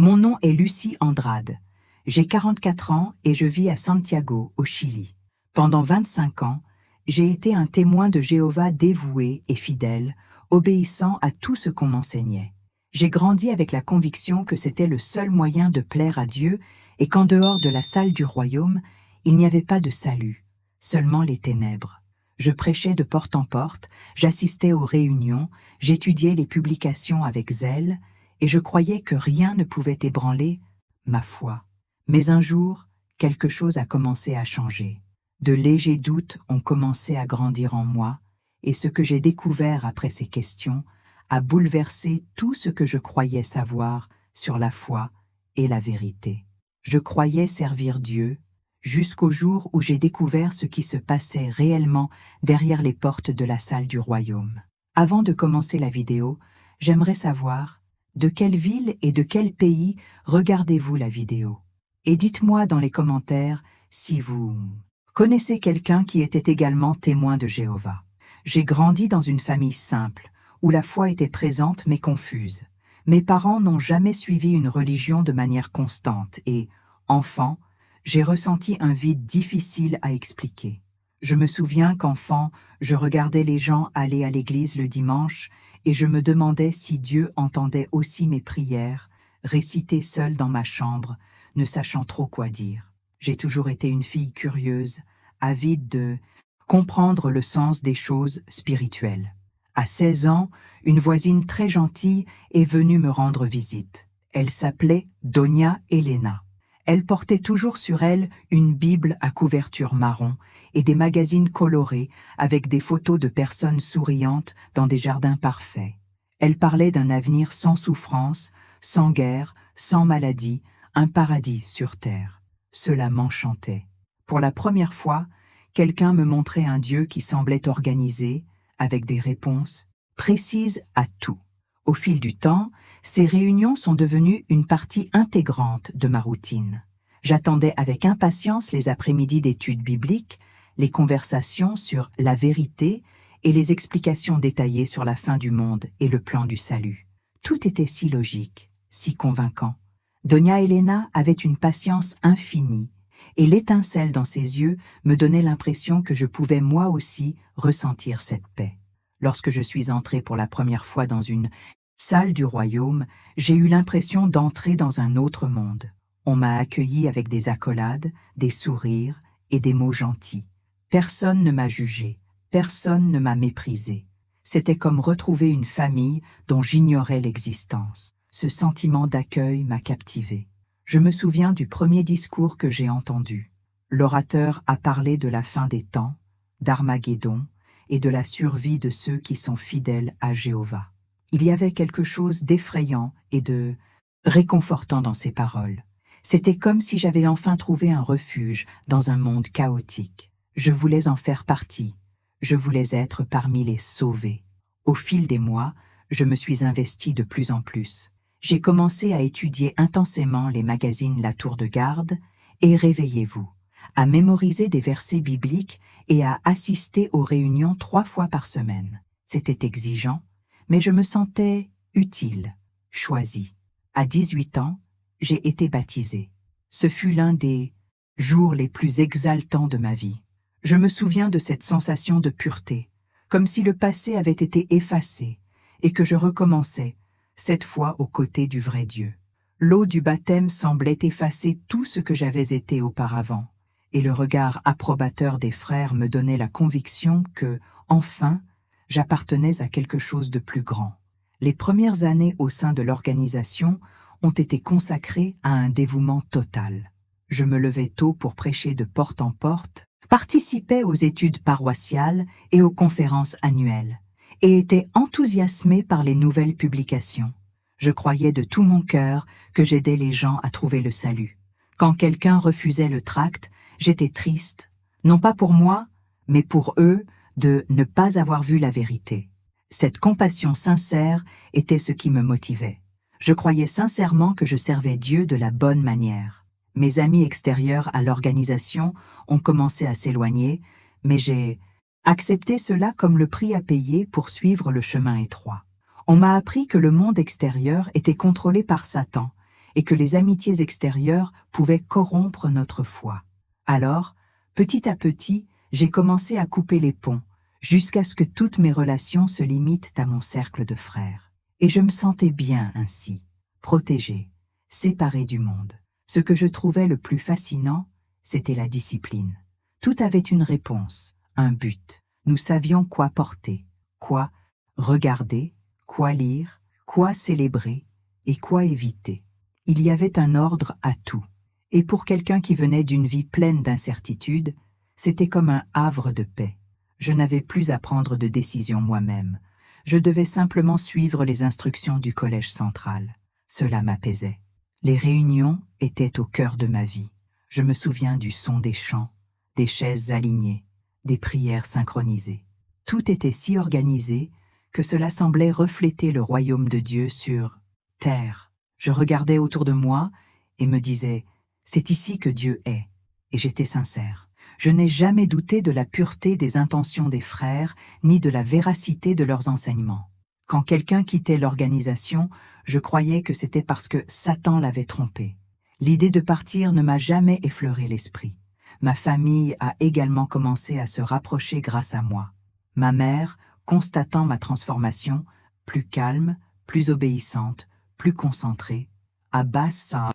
Mon nom est Lucie Andrade. J'ai 44 ans et je vis à Santiago, au Chili. Pendant 25 ans, j'ai été un témoin de Jéhovah dévoué et fidèle, obéissant à tout ce qu'on m'enseignait. J'ai grandi avec la conviction que c'était le seul moyen de plaire à Dieu et qu'en dehors de la salle du royaume, il n'y avait pas de salut, seulement les ténèbres. Je prêchais de porte en porte, j'assistais aux réunions, j'étudiais les publications avec zèle, et je croyais que rien ne pouvait ébranler ma foi. Mais un jour, quelque chose a commencé à changer. De légers doutes ont commencé à grandir en moi, et ce que j'ai découvert après ces questions a bouleversé tout ce que je croyais savoir sur la foi et la vérité. Je croyais servir Dieu, jusqu'au jour où j'ai découvert ce qui se passait réellement derrière les portes de la salle du royaume. Avant de commencer la vidéo, j'aimerais savoir de quelle ville et de quel pays regardez-vous la vidéo. Et dites-moi dans les commentaires si vous connaissez quelqu'un qui était également témoin de Jéhovah. J'ai grandi dans une famille simple, où la foi était présente mais confuse. Mes parents n'ont jamais suivi une religion de manière constante et, enfant, j'ai ressenti un vide difficile à expliquer. Je me souviens qu'enfant, je regardais les gens aller à l'église le dimanche et je me demandais si Dieu entendait aussi mes prières, récitées seule dans ma chambre, ne sachant trop quoi dire. J'ai toujours été une fille curieuse, avide de comprendre le sens des choses spirituelles. À 16 ans, une voisine très gentille est venue me rendre visite. Elle s'appelait Doña Elena. Elle portait toujours sur elle une Bible à couverture marron et des magazines colorés avec des photos de personnes souriantes dans des jardins parfaits. Elle parlait d'un avenir sans souffrance, sans guerre, sans maladie, un paradis sur terre. Cela m'enchantait. Pour la première fois, quelqu'un me montrait un Dieu qui semblait organisé, avec des réponses précises à tout. Au fil du temps, ces réunions sont devenues une partie intégrante de ma routine. J'attendais avec impatience les après-midi d'études bibliques, les conversations sur la vérité et les explications détaillées sur la fin du monde et le plan du salut. Tout était si logique, si convaincant. Doña Elena avait une patience infinie, et l'étincelle dans ses yeux me donnait l'impression que je pouvais moi aussi ressentir cette paix. Lorsque je suis entré pour la première fois dans une salle du royaume, j'ai eu l'impression d'entrer dans un autre monde. On m'a accueilli avec des accolades, des sourires et des mots gentils. Personne ne m'a jugé, personne ne m'a méprisé. C'était comme retrouver une famille dont j'ignorais l'existence. Ce sentiment d'accueil m'a captivé. Je me souviens du premier discours que j'ai entendu. L'orateur a parlé de la fin des temps, d'Armageddon et de la survie de ceux qui sont fidèles à Jéhovah. Il y avait quelque chose d'effrayant et de réconfortant dans ces paroles. C'était comme si j'avais enfin trouvé un refuge dans un monde chaotique. Je voulais en faire partie. Je voulais être parmi les sauvés. Au fil des mois, je me suis investi de plus en plus. J'ai commencé à étudier intensément les magazines La Tour de Garde et Réveillez-vous, à mémoriser des versets bibliques et à assister aux réunions 3 fois par semaine. C'était exigeant, mais je me sentais utile, choisi. À 18 ans, j'ai été baptisé. Ce fut l'un des jours les plus exaltants de ma vie. Je me souviens de cette sensation de pureté, comme si le passé avait été effacé et que je recommençais, cette fois aux côtés du vrai Dieu. L'eau du baptême semblait effacer tout ce que j'avais été auparavant, et le regard approbateur des frères me donnait la conviction que, enfin, j'appartenais à quelque chose de plus grand. Les premières années au sein de l'organisation ont été consacrées à un dévouement total. Je me levais tôt pour prêcher de porte en porte, participais aux études paroissiales et aux conférences annuelles, et était enthousiasmé par les nouvelles publications. Je croyais de tout mon cœur que j'aidais les gens à trouver le salut. Quand quelqu'un refusait le tract, j'étais triste, non pas pour moi, mais pour eux, de ne pas avoir vu la vérité. Cette compassion sincère était ce qui me motivait. Je croyais sincèrement que je servais Dieu de la bonne manière. Mes amis extérieurs à l'organisation ont commencé à s'éloigner, mais j'ai accepté cela comme le prix à payer pour suivre le chemin étroit. On m'a appris que le monde extérieur était contrôlé par Satan et que les amitiés extérieures pouvaient corrompre notre foi. Alors, petit à petit, j'ai commencé à couper les ponts, jusqu'à ce que toutes mes relations se limitent à mon cercle de frères. Et je me sentais bien ainsi, protégée, séparée du monde. Ce que je trouvais le plus fascinant, c'était la discipline. Tout avait une réponse, un but. Nous savions quoi porter, quoi regarder, quoi lire, quoi célébrer et quoi éviter. Il y avait un ordre à tout. Et pour quelqu'un qui venait d'une vie pleine d'incertitudes, c'était comme un havre de paix. Je n'avais plus à prendre de décision moi-même. Je devais simplement suivre les instructions du collège central. Cela m'apaisait. Les réunions étaient au cœur de ma vie. Je me souviens du son des chants, des chaises alignées, des prières synchronisées. Tout était si organisé que cela semblait refléter le royaume de Dieu sur terre. Je regardais autour de moi et me disais « C'est ici que Dieu est », et j'étais sincère. Je n'ai jamais douté de la pureté des intentions des frères, ni de la véracité de leurs enseignements. Quand quelqu'un quittait l'organisation, je croyais que c'était parce que Satan l'avait trompé. L'idée de partir ne m'a jamais effleuré l'esprit. Ma famille a également commencé à se rapprocher grâce à moi. Ma mère, constatant ma transformation, plus calme, plus obéissante, plus concentrée, Abbas a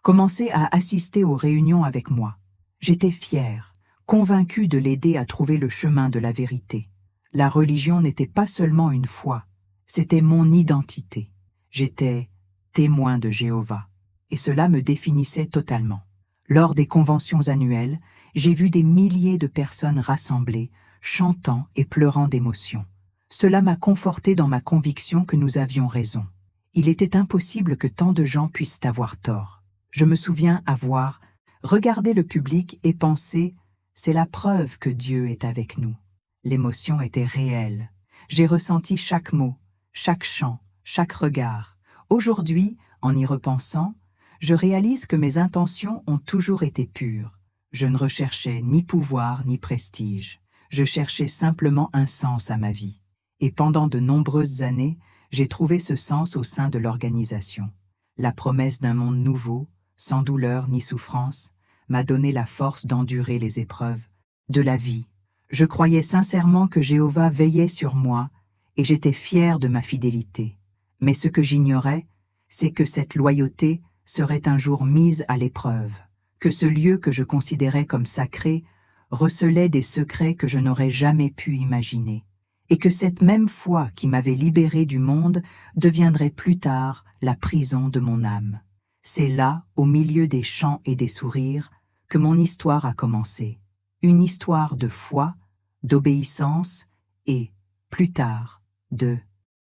commencé à assister aux réunions avec moi. J'étais fière, convaincue de l'aider à trouver le chemin de la vérité. La religion n'était pas seulement une foi, c'était mon identité. J'étais témoin de Jéhovah, et cela me définissait totalement. Lors des conventions annuelles, j'ai vu des milliers de personnes rassemblées, chantant et pleurant d'émotion. Cela m'a conforté dans ma conviction que nous avions raison. Il était impossible que tant de gens puissent avoir tort. Je me souviens avoir regardé le public et pensé « c'est la preuve que Dieu est avec nous ». L'émotion était réelle. J'ai ressenti chaque mot, chaque chant, chaque regard. Aujourd'hui, en y repensant, je réalise que mes intentions ont toujours été pures. Je ne recherchais ni pouvoir ni prestige. Je cherchais simplement un sens à ma vie. Et pendant de nombreuses années, j'ai trouvé ce sens au sein de l'organisation. La promesse d'un monde nouveau, sans douleur ni souffrance, m'a donné la force d'endurer les épreuves de la vie. Je croyais sincèrement que Jéhovah veillait sur moi et j'étais fière de ma fidélité. Mais ce que j'ignorais, c'est que cette loyauté serait un jour mise à l'épreuve, que ce lieu que je considérais comme sacré recelait des secrets que je n'aurais jamais pu imaginer, et que cette même foi qui m'avait libéré du monde deviendrait plus tard la prison de mon âme. C'est là, au milieu des chants et des sourires, que mon histoire a commencé. Une histoire de foi, d'obéissance et, plus tard, de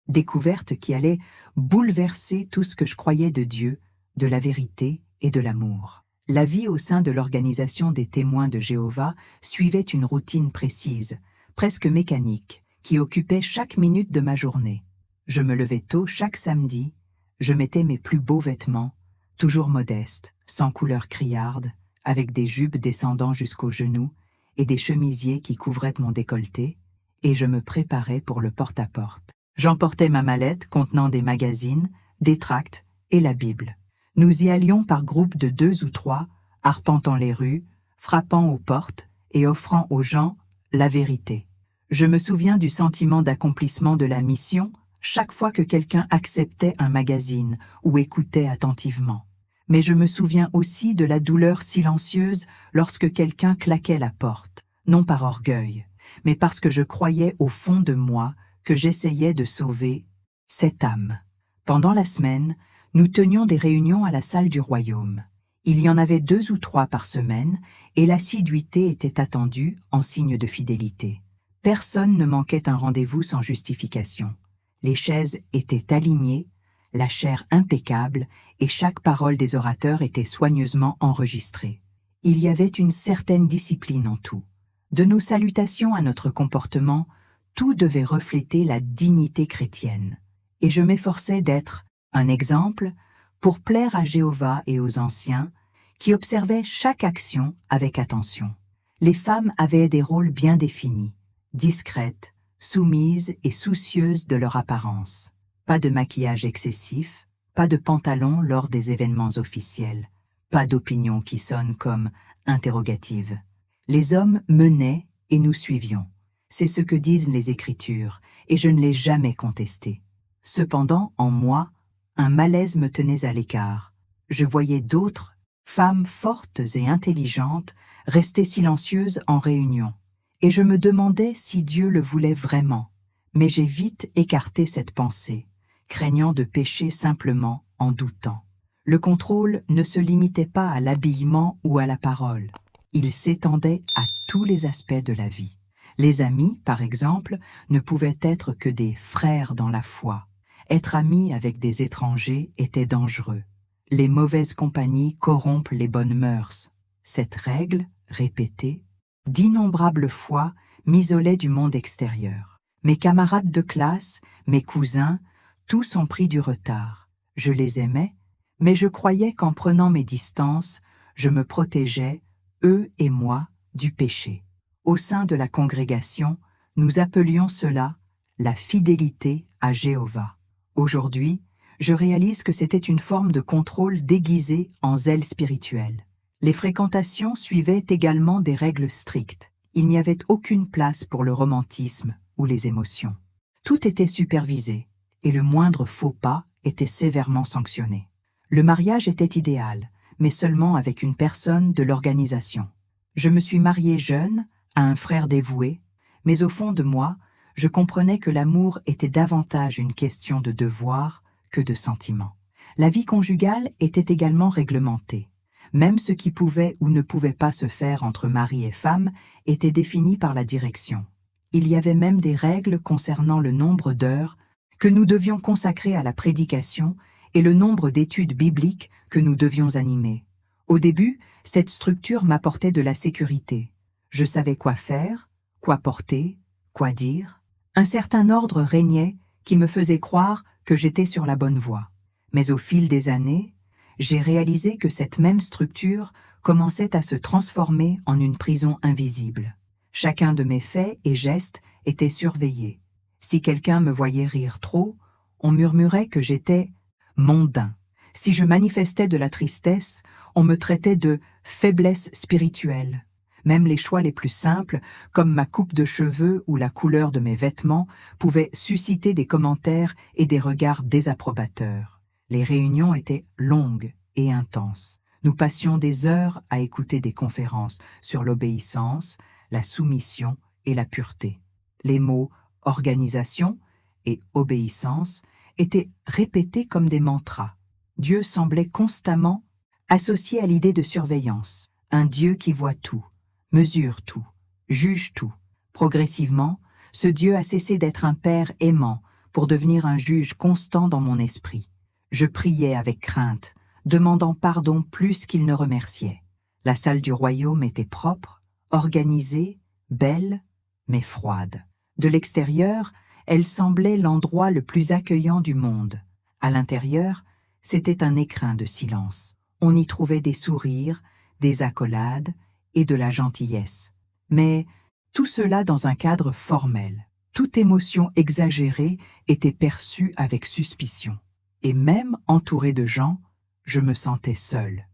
découverte qui allait bouleverser tout ce que je croyais de Dieu, de la vérité et de l'amour. La vie au sein de l'organisation des témoins de Jéhovah suivait une routine précise, presque mécanique, qui occupait chaque minute de ma journée. Je me levais tôt chaque samedi, je mettais mes plus beaux vêtements, toujours modestes, sans couleur criarde, avec des jupes descendant jusqu'aux genoux et des chemisiers qui couvraient mon décolleté, et je me préparais pour le porte-à-porte. J'emportais ma mallette contenant des magazines, des tracts et la Bible. Nous y allions par groupes de 2 ou 3, arpentant les rues, frappant aux portes et offrant aux gens la vérité. Je me souviens du sentiment d'accomplissement de la mission chaque fois que quelqu'un acceptait un magazine ou écoutait attentivement. Mais je me souviens aussi de la douleur silencieuse lorsque quelqu'un claquait la porte, non par orgueil, mais parce que je croyais au fond de moi que j'essayais de sauver cette âme. Pendant la semaine, nous tenions des réunions à la salle du royaume. Il y en avait 2 ou 3 par semaine, et l'assiduité était attendue en signe de fidélité. Personne ne manquait un rendez-vous sans justification. Les chaises étaient alignées, la chair impeccable, et chaque parole des orateurs était soigneusement enregistrée. Il y avait une certaine discipline en tout. De nos salutations à notre comportement, tout devait refléter la dignité chrétienne. Et je m'efforçais d'être un exemple pour plaire à Jéhovah et aux anciens, qui observaient chaque action avec attention. Les femmes avaient des rôles bien définis, discrètes, soumises et soucieuses de leur apparence. Pas de maquillage excessif, pas de pantalon lors des événements officiels, pas d'opinion qui sonne comme interrogative. Les hommes menaient et nous suivions. C'est ce que disent les Écritures, et je ne l'ai jamais contesté. Cependant, en moi, un malaise me tenait à l'écart. Je voyais d'autres, femmes fortes et intelligentes, rester silencieuses en réunion. Et je me demandais si Dieu le voulait vraiment. Mais j'ai vite écarté cette pensée, craignant de pécher simplement en doutant. Le contrôle ne se limitait pas à l'habillement ou à la parole. Il s'étendait à tous les aspects de la vie. Les amis, par exemple, ne pouvaient être que des frères dans la foi. Être ami avec des étrangers était dangereux. Les mauvaises compagnies corrompent les bonnes mœurs. Cette règle, répétée, d'innombrables fois, m'isolait du monde extérieur. Mes camarades de classe, mes cousins, tous ont pris du retard. Je les aimais, mais je croyais qu'en prenant mes distances, je me protégeais, eux et moi, du péché. Au sein de la congrégation, nous appelions cela la fidélité à Jéhovah. Aujourd'hui, je réalise que c'était une forme de contrôle déguisée en zèle spirituel. Les fréquentations suivaient également des règles strictes. Il n'y avait aucune place pour le romantisme ou les émotions. Tout était supervisé, et le moindre faux pas était sévèrement sanctionné. Le mariage était idéal, mais seulement avec une personne de l'organisation. Je me suis mariée jeune, à un frère dévoué, mais au fond de moi, je comprenais que l'amour était davantage une question de devoir que de sentiment. La vie conjugale était également réglementée. Même ce qui pouvait ou ne pouvait pas se faire entre mari et femme était défini par la direction. Il y avait même des règles concernant le nombre d'heures que nous devions consacrer à la prédication et le nombre d'études bibliques que nous devions animer. Au début, cette structure m'apportait de la sécurité. Je savais quoi faire, quoi porter, quoi dire. Un certain ordre régnait qui me faisait croire que j'étais sur la bonne voie. Mais au fil des années, j'ai réalisé que cette même structure commençait à se transformer en une prison invisible. Chacun de mes faits et gestes était surveillé. Si quelqu'un me voyait rire trop, on murmurait que j'étais mondain. Si je manifestais de la tristesse, on me traitait de faiblesse spirituelle. Même les choix les plus simples, comme ma coupe de cheveux ou la couleur de mes vêtements, pouvaient susciter des commentaires et des regards désapprobateurs. Les réunions étaient longues et intenses. Nous passions des heures à écouter des conférences sur l'obéissance, la soumission et la pureté. Les mots « organisation » et « obéissance » étaient répétés comme des mantras. Dieu semblait constamment associé à l'idée de surveillance, un Dieu qui voit tout, mesure tout, juge tout. Progressivement, ce Dieu a cessé d'être un Père aimant pour devenir un juge constant dans mon esprit. Je priais avec crainte, demandant pardon plus qu'il ne remerciait. La salle du royaume était propre, organisée, belle, mais froide. De l'extérieur, elle semblait l'endroit le plus accueillant du monde. À l'intérieur, c'était un écrin de silence. On y trouvait des sourires, des accolades et de la gentillesse. Mais tout cela dans un cadre formel. Toute émotion exagérée était perçue avec suspicion. Et même entouré de gens, je me sentais seul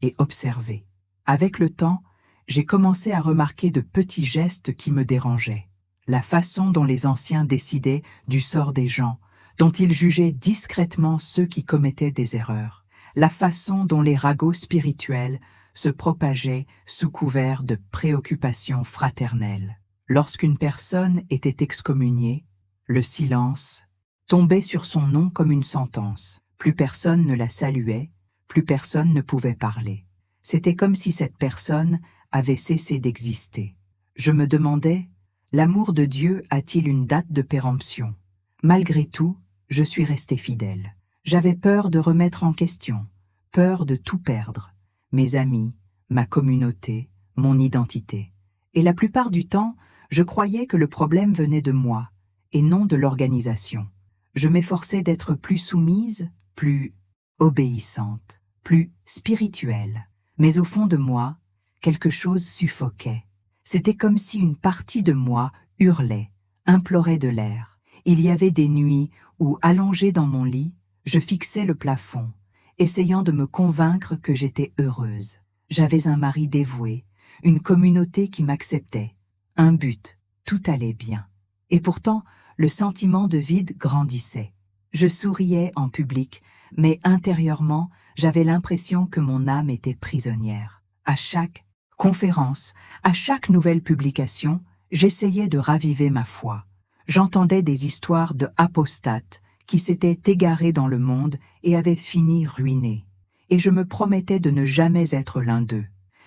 et observé. Avec le temps, j'ai commencé à remarquer de petits gestes qui me dérangeaient. La façon dont les anciens décidaient du sort des gens, dont ils jugeaient discrètement ceux qui commettaient des erreurs. La façon dont les ragots spirituels se propageaient sous couvert de préoccupations fraternelles. Lorsqu'une personne était excommuniée, le silence tombait sur son nom comme une sentence. Plus personne ne la saluait, plus personne ne pouvait parler. C'était comme si cette personne avait cessé d'exister. Je me demandais, l'amour de Dieu a-t-il une date de péremption? Malgré tout, je suis resté fidèle. J'avais peur de remettre en question, peur de tout perdre, mes amis, ma communauté, mon identité. Et la plupart du temps, je croyais que le problème venait de moi, et non de l'organisation. Je m'efforçais d'être plus soumise, plus obéissante, plus spirituelle. Mais au fond de moi, quelque chose suffoquait. C'était comme si une partie de moi hurlait, implorait de l'air. Il y avait des nuits où, allongé dans mon lit, Je fixais le plafond, essayant de me convaincre que j'étais heureuse. J'avais un mari dévoué, une communauté qui m'acceptait, un but, tout allait bien. Et pourtant, le sentiment de vide grandissait. Je souriais en public, mais intérieurement, j'avais l'impression que mon âme était prisonnière. À chaque conférence, à chaque nouvelle publication, j'essayais de raviver ma foi. J'entendais des histoires de apostates qui s'étaient égarés dans le monde et avaient fini ruinés. Et je me promettais de ne jamais être l'un d'eux.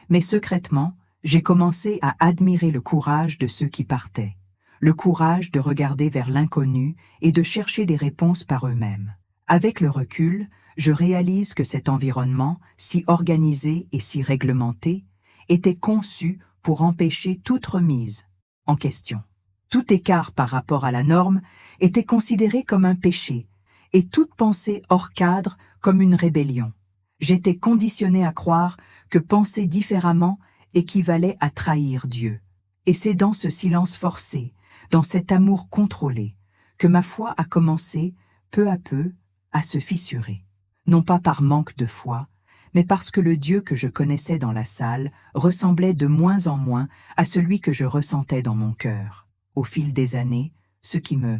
Mais secrètement, j'ai commencé à admirer le courage de ceux qui partaient. Le courage de regarder vers l'inconnu et de chercher des réponses par eux-mêmes. Avec le recul, je réalise que cet environnement, si organisé et si réglementé, était conçu pour empêcher toute remise en question. Tout écart par rapport à la norme était considéré comme un péché, et toute pensée hors cadre comme une rébellion. J'étais conditionnée à croire que penser différemment équivalait à trahir Dieu. Et c'est dans ce silence forcé, dans cet amour contrôlé, que ma foi a commencé, peu à peu, à se fissurer. Non pas par manque de foi, mais parce que le Dieu que je connaissais dans la salle ressemblait de moins en moins à celui que je ressentais dans mon cœur. Au fil des années, ce qui me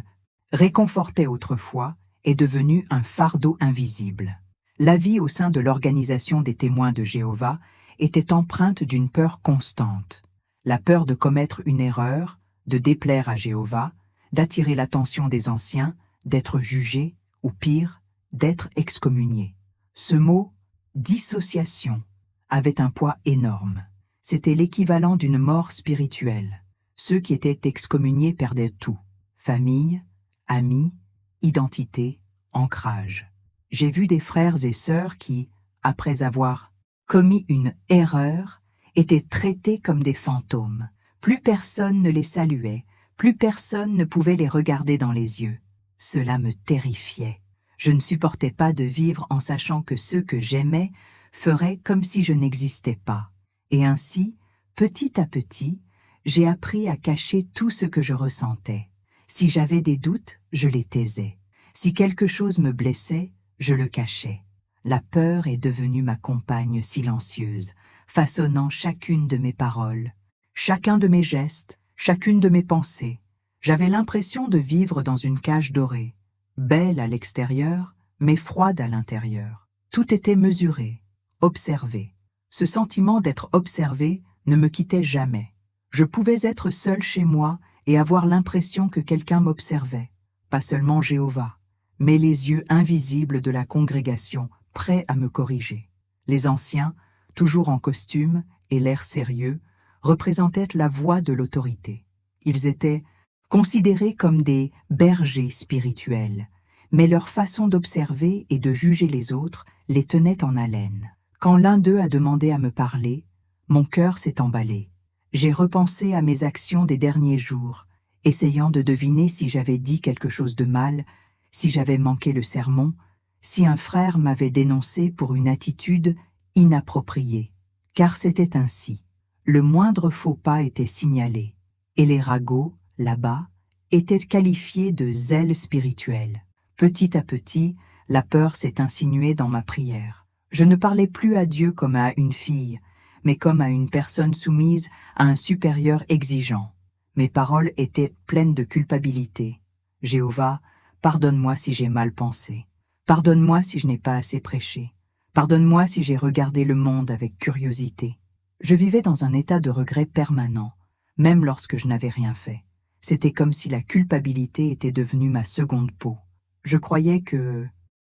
réconfortait autrefois est devenu un fardeau invisible. La vie au sein de l'organisation des témoins de Jéhovah était empreinte d'une peur constante. La peur de commettre une erreur, de déplaire à Jéhovah, d'attirer l'attention des anciens, d'être jugé, ou pire, d'être excommunié. Ce mot, dissociation, avait un poids énorme. C'était l'équivalent d'une mort spirituelle. Ceux qui étaient excommuniés perdaient tout. Famille, amis, identité, ancrage. J'ai vu des frères et sœurs qui, après avoir commis une erreur, étaient traités comme des fantômes. Plus personne ne les saluait, plus personne ne pouvait les regarder dans les yeux. Cela me terrifiait. Je ne supportais pas de vivre en sachant que ceux que j'aimais feraient comme si je n'existais pas. Et ainsi, petit à petit, j'ai appris à cacher tout ce que je ressentais. Si j'avais des doutes, je les taisais. Si quelque chose me blessait, je le cachais. La peur est devenue ma compagne silencieuse, façonnant chacune de mes paroles, chacun de mes gestes, chacune de mes pensées. J'avais l'impression de vivre dans une cage dorée, belle à l'extérieur, mais froide à l'intérieur. Tout était mesuré, observé. Ce sentiment d'être observé ne me quittait jamais. Je pouvais être seule chez moi et avoir l'impression que quelqu'un m'observait, pas seulement Jéhovah, mais les yeux invisibles de la congrégation, prêts à me corriger. Les anciens, toujours en costume et l'air sérieux, représentaient la voix de l'autorité. Ils étaient considérés comme des bergers spirituels, mais leur façon d'observer et de juger les autres les tenait en haleine. Quand l'un d'eux a demandé à me parler, mon cœur s'est emballé. J'ai repensé à mes actions des derniers jours, essayant de deviner si j'avais dit quelque chose de mal, si j'avais manqué le sermon, si un frère m'avait dénoncé pour une attitude inappropriée. Car c'était ainsi. Le moindre faux pas était signalé, et les ragots, là-bas, étaient qualifiés de zèle spirituel. Petit à petit, la peur s'est insinuée dans ma prière. Je ne parlais plus à Dieu comme à une fille, mais comme à une personne soumise à un supérieur exigeant. Mes paroles étaient pleines de culpabilité. Jéhovah, pardonne-moi si j'ai mal pensé. Pardonne-moi si je n'ai pas assez prêché. Pardonne-moi si j'ai regardé le monde avec curiosité. Je vivais dans un état de regret permanent, même lorsque je n'avais rien fait. C'était comme si la culpabilité était devenue ma seconde peau. Je croyais que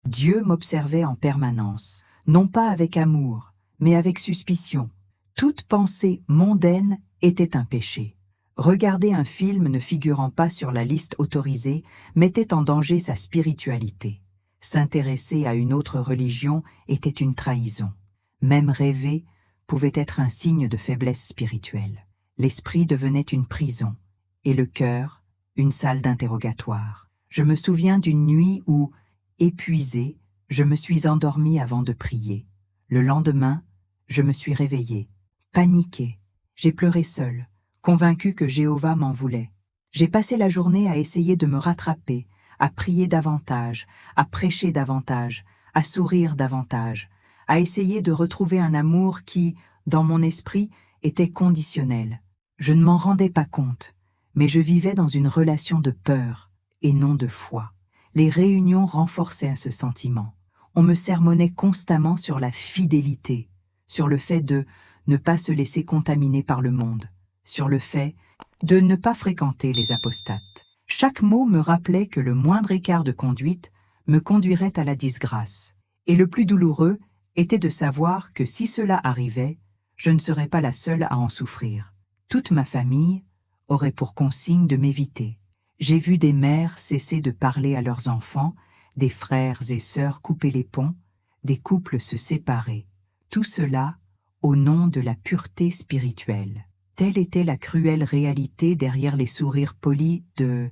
Dieu m'observait en permanence, non pas avec amour, mais avec suspicion. Toute pensée mondaine était un péché. Regarder un film ne figurant pas sur la liste autorisée mettait en danger sa spiritualité. S'intéresser à une autre religion était une trahison. Même rêver pouvait être un signe de faiblesse spirituelle. L'esprit devenait une prison, et le cœur, une salle d'interrogatoire. Je me souviens d'une nuit où, épuisée, je me suis endormie avant de prier. Le lendemain, je me suis réveillée, paniquée. J'ai pleuré seule, convaincue que Jéhovah m'en voulait. J'ai passé la journée à essayer de me rattraper, à prier davantage, à prêcher davantage, à sourire davantage, à essayer de retrouver un amour qui, dans mon esprit, était conditionnel. Je ne m'en rendais pas compte, mais je vivais dans une relation de peur et non de foi. Les réunions renforçaient ce sentiment. On me sermonnait constamment sur la fidélité, sur le fait de ne pas se laisser contaminer par le monde, sur le fait de ne pas fréquenter les apostates. Chaque mot me rappelait que le moindre écart de conduite me conduirait à la disgrâce. Et le plus douloureux était de savoir que si cela arrivait, je ne serais pas la seule à en souffrir. Toute ma famille aurait pour consigne de m'éviter. J'ai vu des mères cesser de parler à leurs enfants, des frères et sœurs couper les ponts, des couples se séparer. Tout cela au nom de la pureté spirituelle. Telle était la cruelle réalité derrière les sourires polis de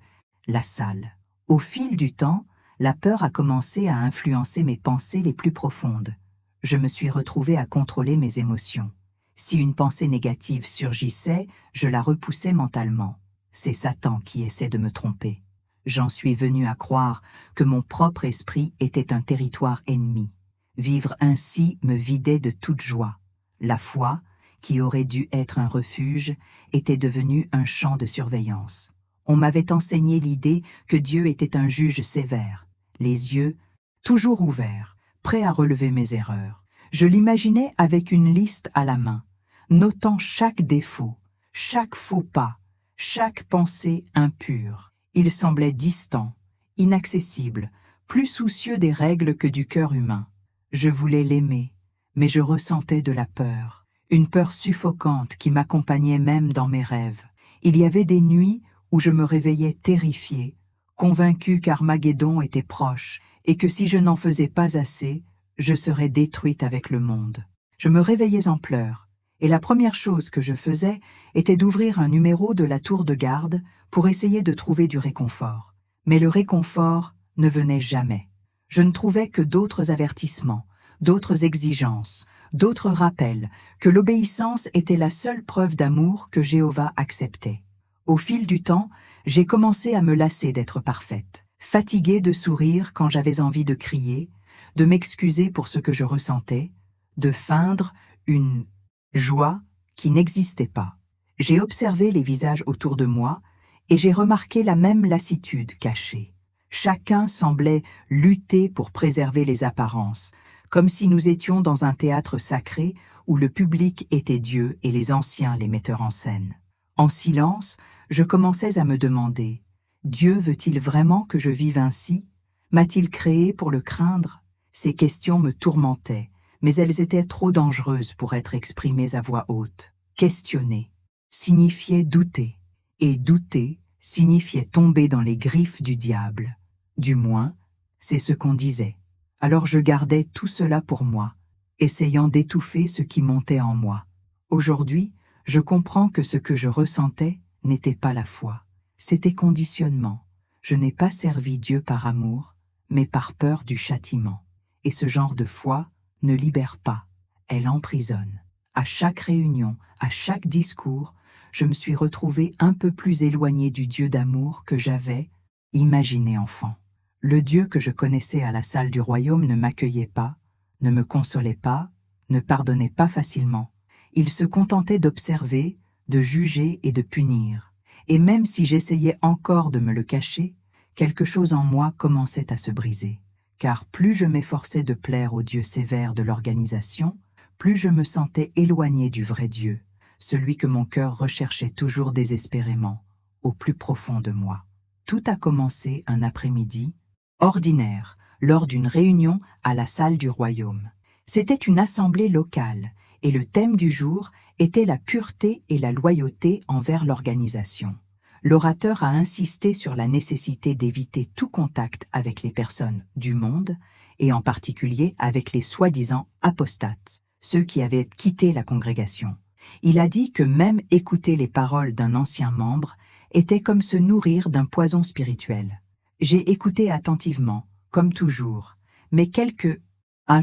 la salle. Au fil du temps, la peur a commencé à influencer mes pensées les plus profondes. Je me suis retrouvée à contrôler mes émotions. Si une pensée négative surgissait, je la repoussais mentalement. C'est Satan qui essaie de me tromper. J'en suis venue à croire que mon propre esprit était un territoire ennemi. Vivre ainsi me vidait de toute joie. La foi, qui aurait dû être un refuge, était devenue un champ de surveillance. On m'avait enseigné l'idée que Dieu était un juge sévère, les yeux toujours ouverts, prêt à relever mes erreurs. Je l'imaginais avec une liste à la main, notant chaque défaut, chaque faux pas, chaque pensée impure. Il semblait distant, inaccessible, plus soucieux des règles que du cœur humain. Je voulais l'aimer, mais je ressentais de la peur, une peur suffocante qui m'accompagnait même dans mes rêves. Il y avait des nuits où je me réveillais terrifiée, convaincue qu'Armageddon était proche et que si je n'en faisais pas assez, je serais détruite avec le monde. Je me réveillais en pleurs, et la première chose que je faisais était d'ouvrir un numéro de la tour de garde pour essayer de trouver du réconfort. Mais le réconfort ne venait jamais. Je ne trouvais que d'autres avertissements, d'autres exigences, d'autres rappels que l'obéissance était la seule preuve d'amour que Jéhovah acceptait. Au fil du temps, j'ai commencé à me lasser d'être parfaite, fatiguée de sourire quand j'avais envie de crier, de m'excuser pour ce que je ressentais, de feindre une joie qui n'existait pas. J'ai observé les visages autour de moi et j'ai remarqué la même lassitude cachée. Chacun semblait lutter pour préserver les apparences, comme si nous étions dans un théâtre sacré où le public était Dieu et les anciens les metteurs en scène. En silence, je commençais à me demander, Dieu veut-il vraiment que je vive ainsi? M'a-t-il créé pour le craindre? Ces questions me tourmentaient, mais elles étaient trop dangereuses pour être exprimées à voix haute. Questionner signifiait douter, et douter signifiait tomber dans les griffes du diable. Du moins, c'est ce qu'on disait. Alors je gardais tout cela pour moi, essayant d'étouffer ce qui montait en moi. Aujourd'hui, je comprends que ce que je ressentais n'était pas la foi, c'était conditionnement. Je n'ai pas servi Dieu par amour, mais par peur du châtiment. Et ce genre de foi ne libère pas, elle emprisonne. À chaque réunion, à chaque discours, je me suis retrouvée un peu plus éloignée du Dieu d'amour que j'avais imaginé enfant. Le Dieu que je connaissais à la salle du royaume ne m'accueillait pas, ne me consolait pas, ne pardonnait pas facilement. Il se contentait d'observer, de juger et de punir. Et même si j'essayais encore de me le cacher, quelque chose en moi commençait à se briser. Car plus je m'efforçais de plaire au Dieu sévère de l'organisation, plus je me sentais éloignée du vrai Dieu, celui que mon cœur recherchait toujours désespérément, au plus profond de moi. Tout a commencé un après-midi ordinaire, lors d'une réunion à la salle du royaume. C'était une assemblée locale, et le thème du jour était la pureté et la loyauté envers l'organisation. L'orateur a insisté sur la nécessité d'éviter tout contact avec les personnes du monde, et en particulier avec les soi-disant apostates, ceux qui avaient quitté la congrégation. Il a dit que même écouter les paroles d'un ancien membre était comme se nourrir d'un poison spirituel. J'ai écouté attentivement, comme toujours, mais quelque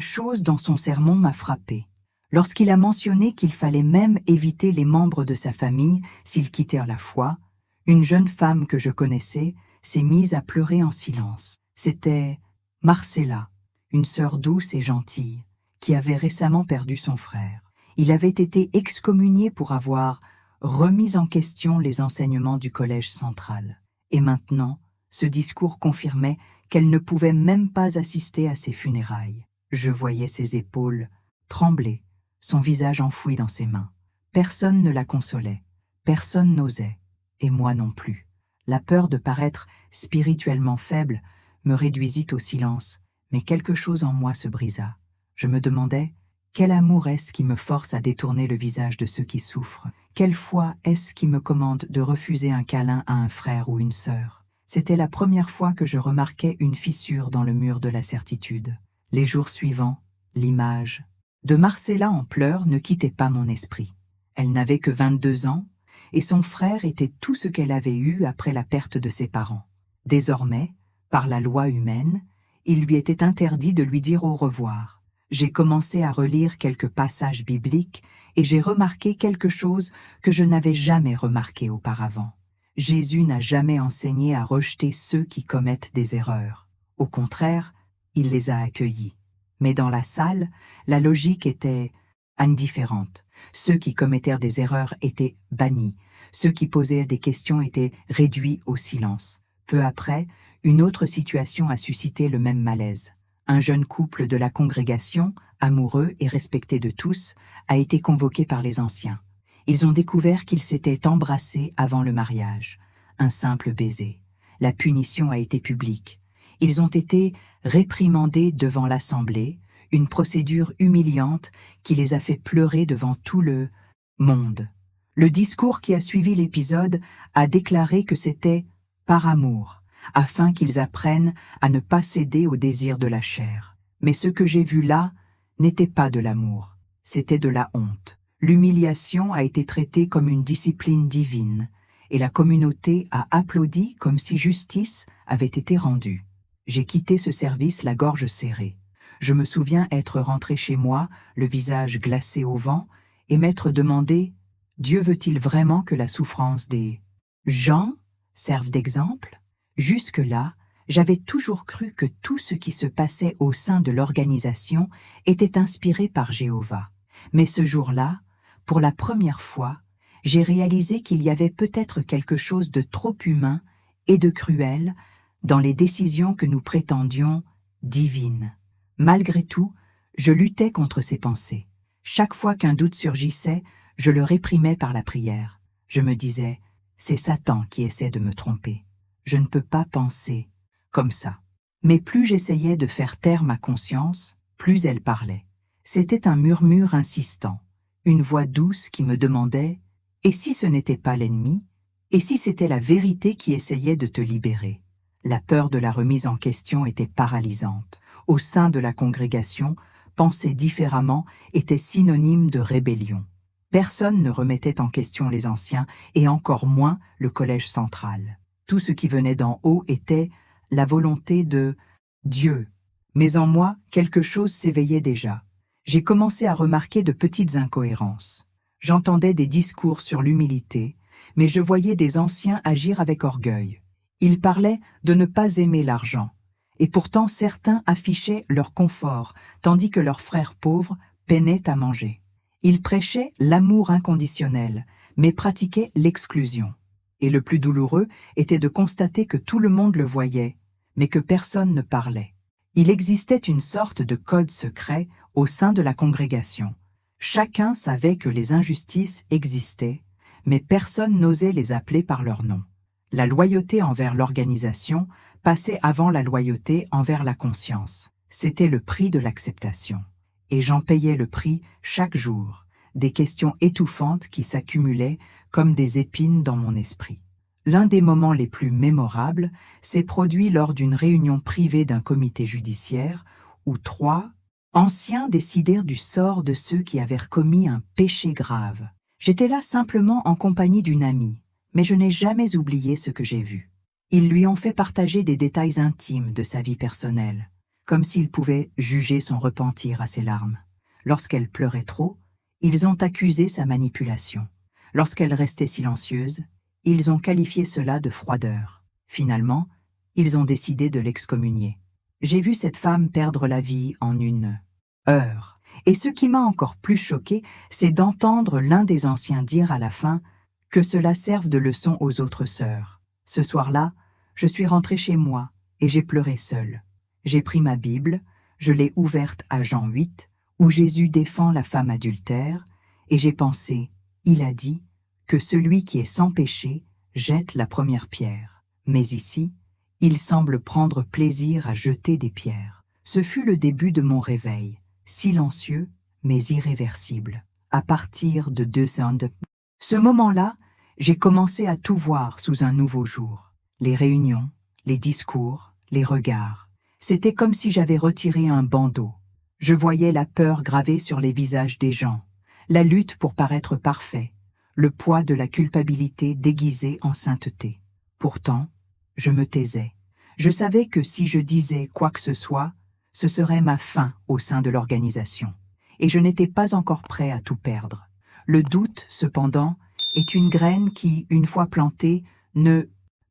chose dans son sermon m'a frappé. Lorsqu'il a mentionné qu'il fallait même éviter les membres de sa famille s'ils quittèrent la foi, une jeune femme que je connaissais s'est mise à pleurer en silence. C'était Marcella, une sœur douce et gentille, qui avait récemment perdu son frère. Il avait été excommunié pour avoir remis en question les enseignements du collège central. Et maintenant, ce discours confirmait qu'elle ne pouvait même pas assister à ses funérailles. Je voyais ses épaules trembler, son visage enfoui dans ses mains. Personne ne la consolait, personne n'osait, et moi non plus. La peur de paraître spirituellement faible me réduisit au silence, mais quelque chose en moi se brisa. Je me demandais, quel amour est-ce qui me force à détourner le visage de ceux qui souffrent? Quelle foi est-ce qui me commande de refuser un câlin à un frère ou une sœur? C'était la première fois que je remarquais une fissure dans le mur de la certitude. Les jours suivants, l'image de Marcella en pleurs ne quittait pas mon esprit. Elle n'avait que 22 ans, et son frère était tout ce qu'elle avait eu après la perte de ses parents. Désormais, par la loi humaine, il lui était interdit de lui dire au revoir. J'ai commencé à relire quelques passages bibliques et j'ai remarqué quelque chose que je n'avais jamais remarqué auparavant. Jésus n'a jamais enseigné à rejeter ceux qui commettent des erreurs. Au contraire, il les a accueillis. Mais dans la salle, la logique était indifférente. Ceux qui commettèrent des erreurs étaient bannis. Ceux qui posaient des questions étaient réduits au silence. Peu après, une autre situation a suscité le même malaise. Un jeune couple de la congrégation, amoureux et respecté de tous, a été convoqué par les anciens. Ils ont découvert qu'ils s'étaient embrassés avant le mariage. Un simple baiser. La punition a été publique. Ils ont été réprimandés devant l'assemblée, une procédure humiliante qui les a fait pleurer devant tout le monde. Le discours qui a suivi l'épisode a déclaré que c'était par amour, afin qu'ils apprennent à ne pas céder aux désirs de la chair. Mais ce que j'ai vu là n'était pas de l'amour, c'était de la honte. L'humiliation a été traitée comme une discipline divine, et la communauté a applaudi comme si justice avait été rendue. J'ai quitté ce service la gorge serrée. Je me souviens être rentré chez moi, le visage glacé au vent, et m'être demandé « Dieu veut-il vraiment que la souffrance des gens serve d'exemple ?» Jusque-là, j'avais toujours cru que tout ce qui se passait au sein de l'organisation était inspiré par Jéhovah. Mais ce jour-là, pour la première fois, j'ai réalisé qu'il y avait peut-être quelque chose de trop humain et de cruel dans les décisions que nous prétendions divines. Malgré tout, je luttais contre ces pensées. Chaque fois qu'un doute surgissait, je le réprimais par la prière. Je me disais, c'est Satan qui essaie de me tromper. Je ne peux pas penser comme ça. Mais plus j'essayais de faire taire ma conscience, plus elle parlait. C'était un murmure insistant, une voix douce qui me demandait « Et si ce n'était pas l'ennemi? Et si c'était la vérité qui essayait de te libérer ?» La peur de la remise en question était paralysante. Au sein de la congrégation, penser différemment était synonyme de rébellion. Personne ne remettait en question les anciens et encore moins le collège central. Tout ce qui venait d'en haut était la volonté de Dieu. Mais en moi, quelque chose s'éveillait déjà. J'ai commencé à remarquer de petites incohérences. J'entendais des discours sur l'humilité, mais je voyais des anciens agir avec orgueil. Ils parlaient de ne pas aimer l'argent, et pourtant certains affichaient leur confort, tandis que leurs frères pauvres peinaient à manger. Ils prêchaient l'amour inconditionnel, mais pratiquaient l'exclusion. Et le plus douloureux était de constater que tout le monde le voyait, mais que personne ne parlait. Il existait une sorte de code secret au sein de la congrégation. Chacun savait que les injustices existaient, mais personne n'osait les appeler par leur nom. La loyauté envers l'organisation passait avant la loyauté envers la conscience. C'était le prix de l'acceptation. Et j'en payais le prix chaque jour, des questions étouffantes qui s'accumulaient comme des épines dans mon esprit. L'un des moments les plus mémorables s'est produit lors d'une réunion privée d'un comité judiciaire où 3 anciens décidèrent du sort de ceux qui avaient commis un péché grave. J'étais là simplement en compagnie d'une amie, mais je n'ai jamais oublié ce que j'ai vu. Ils lui ont fait partager des détails intimes de sa vie personnelle, comme s'ils pouvaient juger son repentir à ses larmes. Lorsqu'elle pleurait trop, ils ont accusé sa manipulation. Lorsqu'elle restait silencieuse, ils ont qualifié cela de froideur. Finalement, Ils ont décidé de l'excommunier. J'ai vu cette femme perdre la vie en une heure. Et ce qui m'a encore plus choqué, c'est d'entendre l'un des anciens dire à la fin que cela serve de leçon aux autres sœurs. Ce soir-là, je suis rentré chez moi et j'ai pleuré seul. J'ai pris ma Bible, je l'ai ouverte à Jean 8, où Jésus défend la femme adultère, et j'ai pensé, il a dit, que celui qui est sans péché jette la première pierre. Mais ici, il semble prendre plaisir à jeter des pierres. Ce fut le début de mon réveil, silencieux mais irréversible. À partir de 2 heures. Ce moment-là, j'ai commencé à tout voir sous un nouveau jour. Les réunions, les discours, les regards. C'était comme si j'avais retiré un bandeau. Je voyais la peur gravée sur les visages des gens, la lutte pour paraître parfait, le poids de la culpabilité déguisée en sainteté. Pourtant, je me taisais. Je savais que si je disais quoi que ce soit, ce serait ma fin au sein de l'organisation. Et je n'étais pas encore prêt à tout perdre. Le doute, cependant, est une graine qui, une fois plantée, ne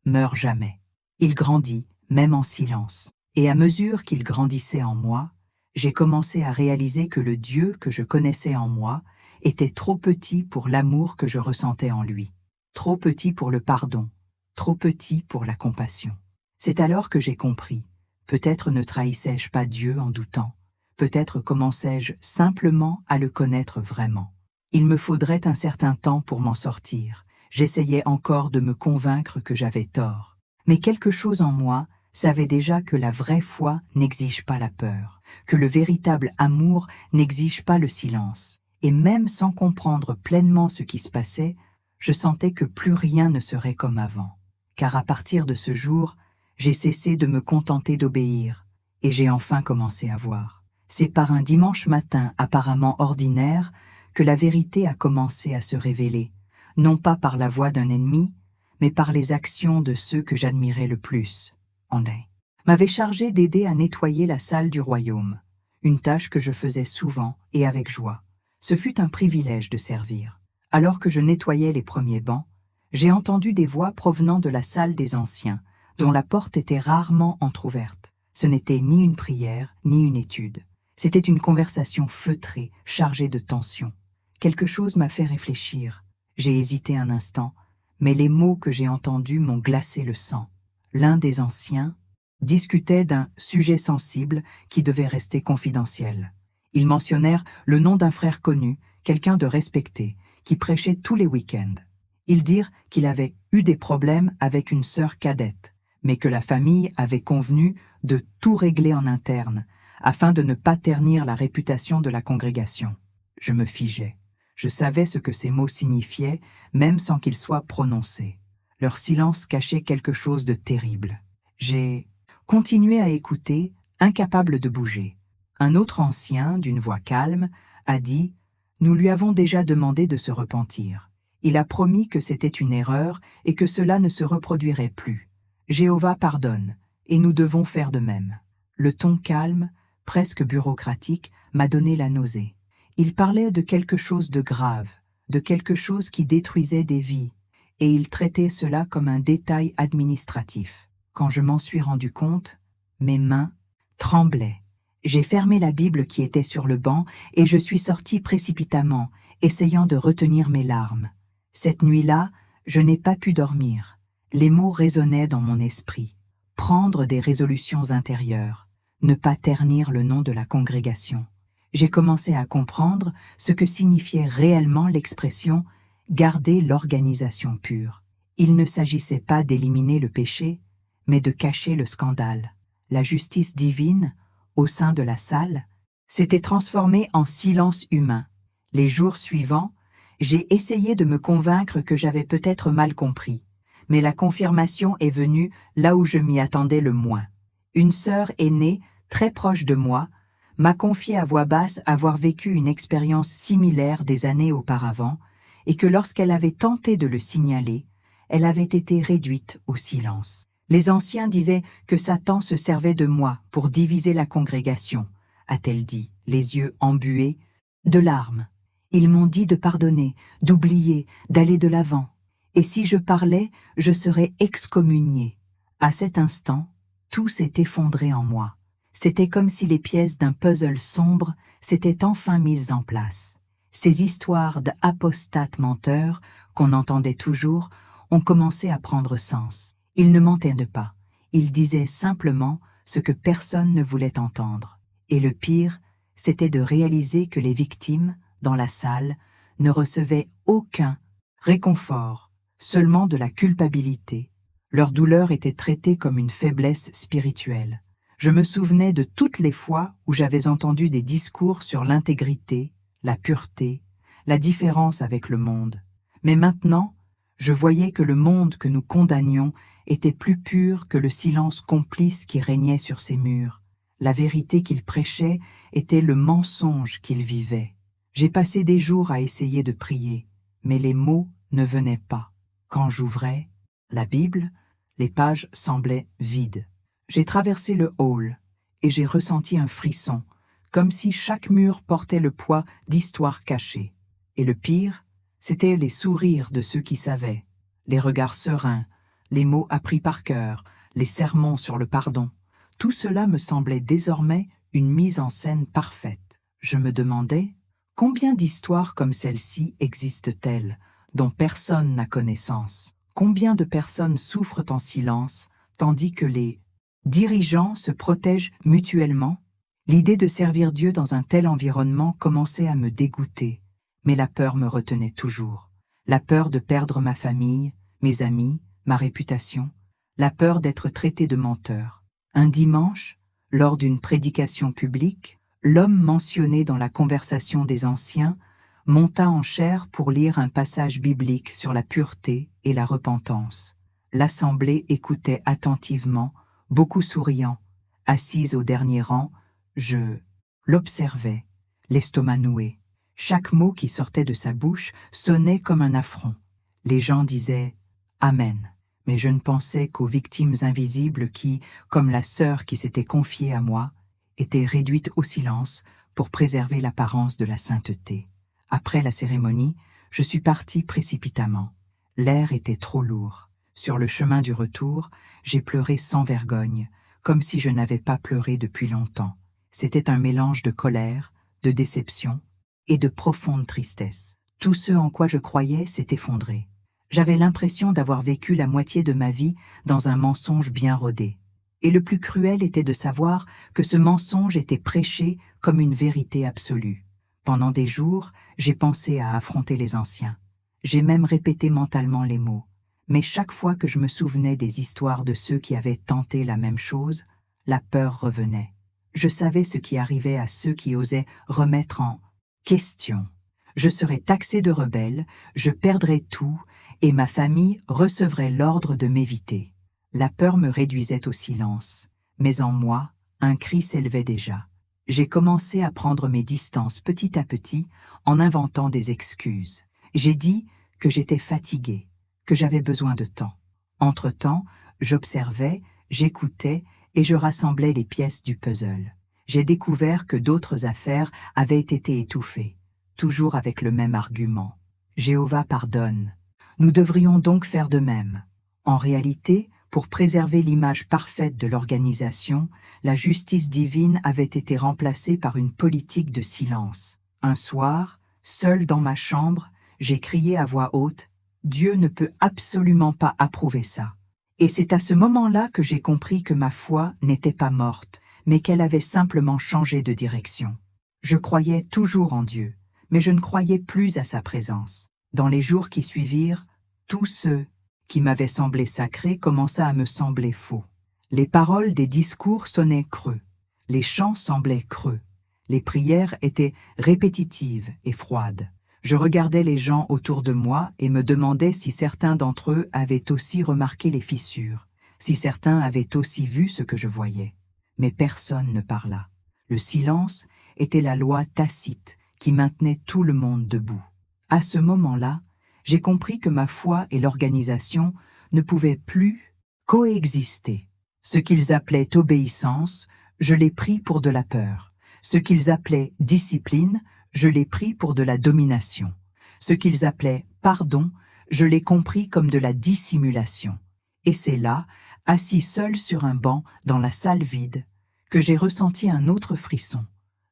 meurt jamais. Il grandit, même en silence. Et à mesure qu'il grandissait en moi, j'ai commencé à réaliser que le Dieu que je connaissais en moi était trop petit pour l'amour que je ressentais en lui, trop petit pour le pardon, trop petit pour la compassion. C'est alors que j'ai compris, peut-être ne trahissais-je pas Dieu en doutant, peut-être commençais-je simplement à le connaître vraiment. Il me faudrait un certain temps pour m'en sortir, j'essayais encore de me convaincre que j'avais tort. Mais quelque chose en moi savait déjà que la vraie foi n'exige pas la peur, que le véritable amour n'exige pas le silence. Et même sans comprendre pleinement ce qui se passait, je sentais que plus rien ne serait comme avant. Car à partir de ce jour, j'ai cessé de me contenter d'obéir, et j'ai enfin commencé à voir. C'est par un dimanche matin apparemment ordinaire que la vérité a commencé à se révéler, non pas par la voix d'un ennemi, mais par les actions de ceux que j'admirais le plus. André m'avait chargé d'aider à nettoyer la salle du royaume, une tâche que je faisais souvent et avec joie. Ce fut un privilège de servir. Alors que je nettoyais les premiers bancs, j'ai entendu des voix provenant de la salle des anciens, dont la porte était rarement entr'ouverte. Ce n'était ni une prière, ni une étude. C'était une conversation feutrée, chargée de tension. Quelque chose m'a fait réfléchir. J'ai hésité un instant, mais les mots que j'ai entendus m'ont glacé le sang. L'un des anciens discutait d'un sujet sensible qui devait rester confidentiel. Ils mentionnèrent le nom d'un frère connu, quelqu'un de respecté, qui prêchait tous les week-ends. Ils dirent qu'il avait eu des problèmes avec une sœur cadette, mais que la famille avait convenu de tout régler en interne, afin de ne pas ternir la réputation de la congrégation. Je me figeais. Je savais ce que ces mots signifiaient, même sans qu'ils soient prononcés. Leur silence cachait quelque chose de terrible. J'ai continué à écouter, incapable de bouger. Un autre ancien, d'une voix calme, a dit « Nous lui avons déjà demandé de se repentir. Il a promis que c'était une erreur et que cela ne se reproduirait plus. Jéhovah pardonne, et nous devons faire de même. » Le ton calme, presque bureaucratique, m'a donné la nausée. Il parlait de quelque chose de grave, de quelque chose qui détruisait des vies, et il traitait cela comme un détail administratif. Quand je m'en suis rendu compte, mes mains tremblaient. J'ai fermé la Bible qui était sur le banc et je suis sorti précipitamment, essayant de retenir mes larmes. Cette nuit-là, je n'ai pas pu dormir. Les mots résonnaient dans mon esprit. Prendre des résolutions intérieures, ne pas ternir le nom de la congrégation. J'ai commencé à comprendre ce que signifiait réellement l'expression « garder l'organisation pure ». Il ne s'agissait pas d'éliminer le péché, mais de cacher le scandale. La justice divine, au sein de la salle, s'était transformée en silence humain. Les jours suivants, j'ai essayé de me convaincre que j'avais peut-être mal compris, mais la confirmation est venue là où je m'y attendais le moins. Une sœur aînée, très proche de moi, m'a confié à voix basse avoir vécu une expérience similaire des années auparavant, et que lorsqu'elle avait tenté de le signaler, elle avait été réduite au silence. Les anciens disaient que Satan se servait de moi pour diviser la congrégation, a-t-elle dit, les yeux embués de larmes. Ils m'ont dit de pardonner, d'oublier, d'aller de l'avant. Et si je parlais, je serais excommuniée. À cet instant, Tout s'est effondré en moi. C'était comme si les pièces d'un puzzle sombre s'étaient enfin mises en place. Ces histoires d'apostates menteurs, qu'on entendait toujours, ont commencé à prendre sens. Ils ne mentaient pas. Ils disaient simplement ce que personne ne voulait entendre. Et le pire, c'était de réaliser que les victimes, dans la salle, ne recevaient aucun réconfort, seulement de la culpabilité. Leur douleur était traitée comme une faiblesse spirituelle. Je me souvenais de toutes les fois où j'avais entendu des discours sur l'intégrité, la pureté, la différence avec le monde. Mais maintenant, je voyais que le monde que nous condamnions était plus pur que le silence complice qui régnait sur ces murs. La vérité qu'il prêchait était le mensonge qu'il vivait. J'ai passé des jours à essayer de prier, mais les mots ne venaient pas. Quand j'ouvrais la Bible, les pages semblaient vides. J'ai traversé le hall et j'ai ressenti un frisson, comme si chaque mur portait le poids d'histoires cachées. Et le pire, c'étaient les sourires de ceux qui savaient, les regards sereins, les mots appris par cœur, les sermons sur le pardon. Tout cela me semblait désormais une mise en scène parfaite. Je me demandais, combien d'histoires comme celle-ci existent-elles, dont personne n'a connaissance? Combien de personnes souffrent en silence, tandis que les dirigeants se protègent mutuellement? L'idée de servir Dieu dans un tel environnement commençait à me dégoûter, mais la peur me retenait toujours. La peur de perdre ma famille, mes amis, ma réputation, la peur d'être traité de menteur. Un dimanche, lors d'une prédication publique, l'homme mentionné dans la conversation des anciens monta en chair pour lire un passage biblique sur la pureté et la repentance. L'assemblée écoutait attentivement, beaucoup souriant. Assise au dernier rang, je l'observais, l'estomac noué. Chaque mot qui sortait de sa bouche sonnait comme un affront. Les gens disaient « Amen », mais je ne pensais qu'aux victimes invisibles qui, comme la sœur qui s'était confiée à moi, étaient réduites au silence pour préserver l'apparence de la sainteté. Après la cérémonie, je suis parti précipitamment. L'air était trop lourd. Sur le chemin du retour, j'ai pleuré sans vergogne, comme si je n'avais pas pleuré depuis longtemps. C'était un mélange de colère, de déception et de profonde tristesse. Tout ce en quoi je croyais s'est effondré. J'avais l'impression d'avoir vécu la moitié de ma vie dans un mensonge bien rodé. Et le plus cruel était de savoir que ce mensonge était prêché comme une vérité absolue. Pendant des jours, j'ai pensé à affronter les anciens. J'ai même répété mentalement les mots. Mais chaque fois que je me souvenais des histoires de ceux qui avaient tenté la même chose, la peur revenait. Je savais ce qui arrivait à ceux qui osaient remettre en question. Je serais taxé de rebelle, je perdrais tout, et ma famille recevrait l'ordre de m'éviter. La peur me réduisait au silence, mais en moi, un cri s'élevait déjà. J'ai commencé à prendre mes distances petit à petit en inventant des excuses. J'ai dit que j'étais fatigué, que j'avais besoin de temps. Entre-temps, j'observais, j'écoutais et je rassemblais les pièces du puzzle. J'ai découvert que d'autres affaires avaient été étouffées, toujours avec le même argument. Jéhovah pardonne. Nous devrions donc faire de même. En réalité, pour préserver l'image parfaite de l'organisation, la justice divine avait été remplacée par une politique de silence. Un soir, seul dans ma chambre, j'ai crié à voix haute « Dieu ne peut absolument pas approuver ça ». Et c'est à ce moment-là que j'ai compris que ma foi n'était pas morte, mais qu'elle avait simplement changé de direction. Je croyais toujours en Dieu, mais je ne croyais plus à sa présence. Dans les jours qui suivirent, tous ceux qui m'avaient semblé sacrés commença à me sembler faux. Les paroles des discours sonnaient creux, les chants semblaient creux, les prières étaient répétitives et froides. Je regardais les gens autour de moi et me demandais si certains d'entre eux avaient aussi remarqué les fissures, si certains avaient aussi vu ce que je voyais. Mais personne ne parla. Le silence était la loi tacite qui maintenait tout le monde debout. À ce moment-là, j'ai compris que ma foi et l'organisation ne pouvaient plus coexister. Ce qu'ils appelaient obéissance, je l'ai pris pour de la peur. Ce qu'ils appelaient discipline, je l'ai pris pour de la domination. Ce qu'ils appelaient pardon, je l'ai compris comme de la dissimulation. Et c'est là, assis seul sur un banc dans la salle vide, que j'ai ressenti un autre frisson,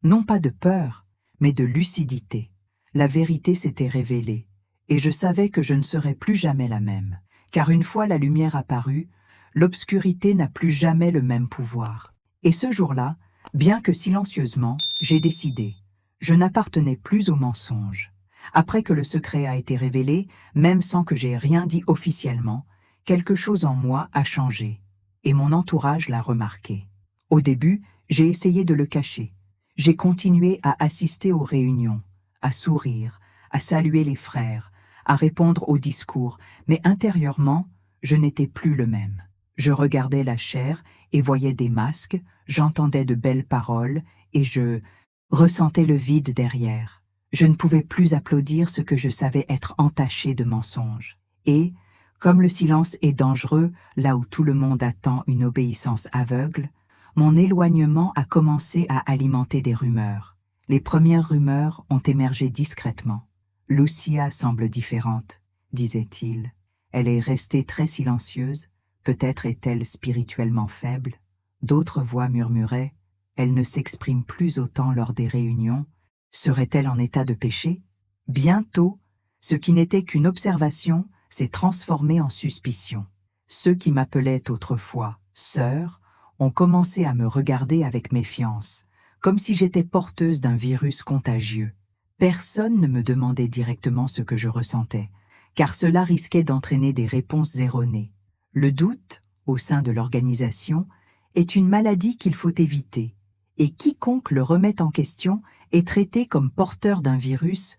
non pas de peur, mais de lucidité. La vérité s'était révélée, et je savais que je ne serais plus jamais la même, car une fois la lumière apparue, l'obscurité n'a plus jamais le même pouvoir. Et ce jour-là, bien que silencieusement, j'ai décidé. Je n'appartenais plus au mensonge. Après que le secret a été révélé, même sans que j'aie rien dit officiellement, quelque chose en moi a changé, et mon entourage l'a remarqué. Au début, j'ai essayé de le cacher. J'ai continué à assister aux réunions, à sourire, à saluer les frères, à répondre aux discours, mais intérieurement, je n'étais plus le même. Je regardais la chair et voyais des masques, j'entendais de belles paroles, et je ressentais le vide derrière. Je ne pouvais plus applaudir ce que je savais être entaché de mensonges. Et, comme le silence est dangereux là où tout le monde attend une obéissance aveugle, mon éloignement a commencé à alimenter des rumeurs. Les premières rumeurs ont émergé discrètement. « Lucia semble différente », disait-il. « Elle est restée très silencieuse, peut-être est-elle spirituellement faible. » D'autres voix murmuraient « Elle ne s'exprime plus autant lors des réunions. Serait-elle en état de péché ?» Bientôt, ce qui n'était qu'une observation s'est transformé en suspicion. Ceux qui m'appelaient autrefois « sœur » ont commencé à me regarder avec méfiance, comme si j'étais porteuse d'un virus contagieux. Personne ne me demandait directement ce que je ressentais, car cela risquait d'entraîner des réponses erronées. Le doute, au sein de l'organisation, est une maladie qu'il faut éviter, et quiconque le remet en question est traité comme porteur d'un virus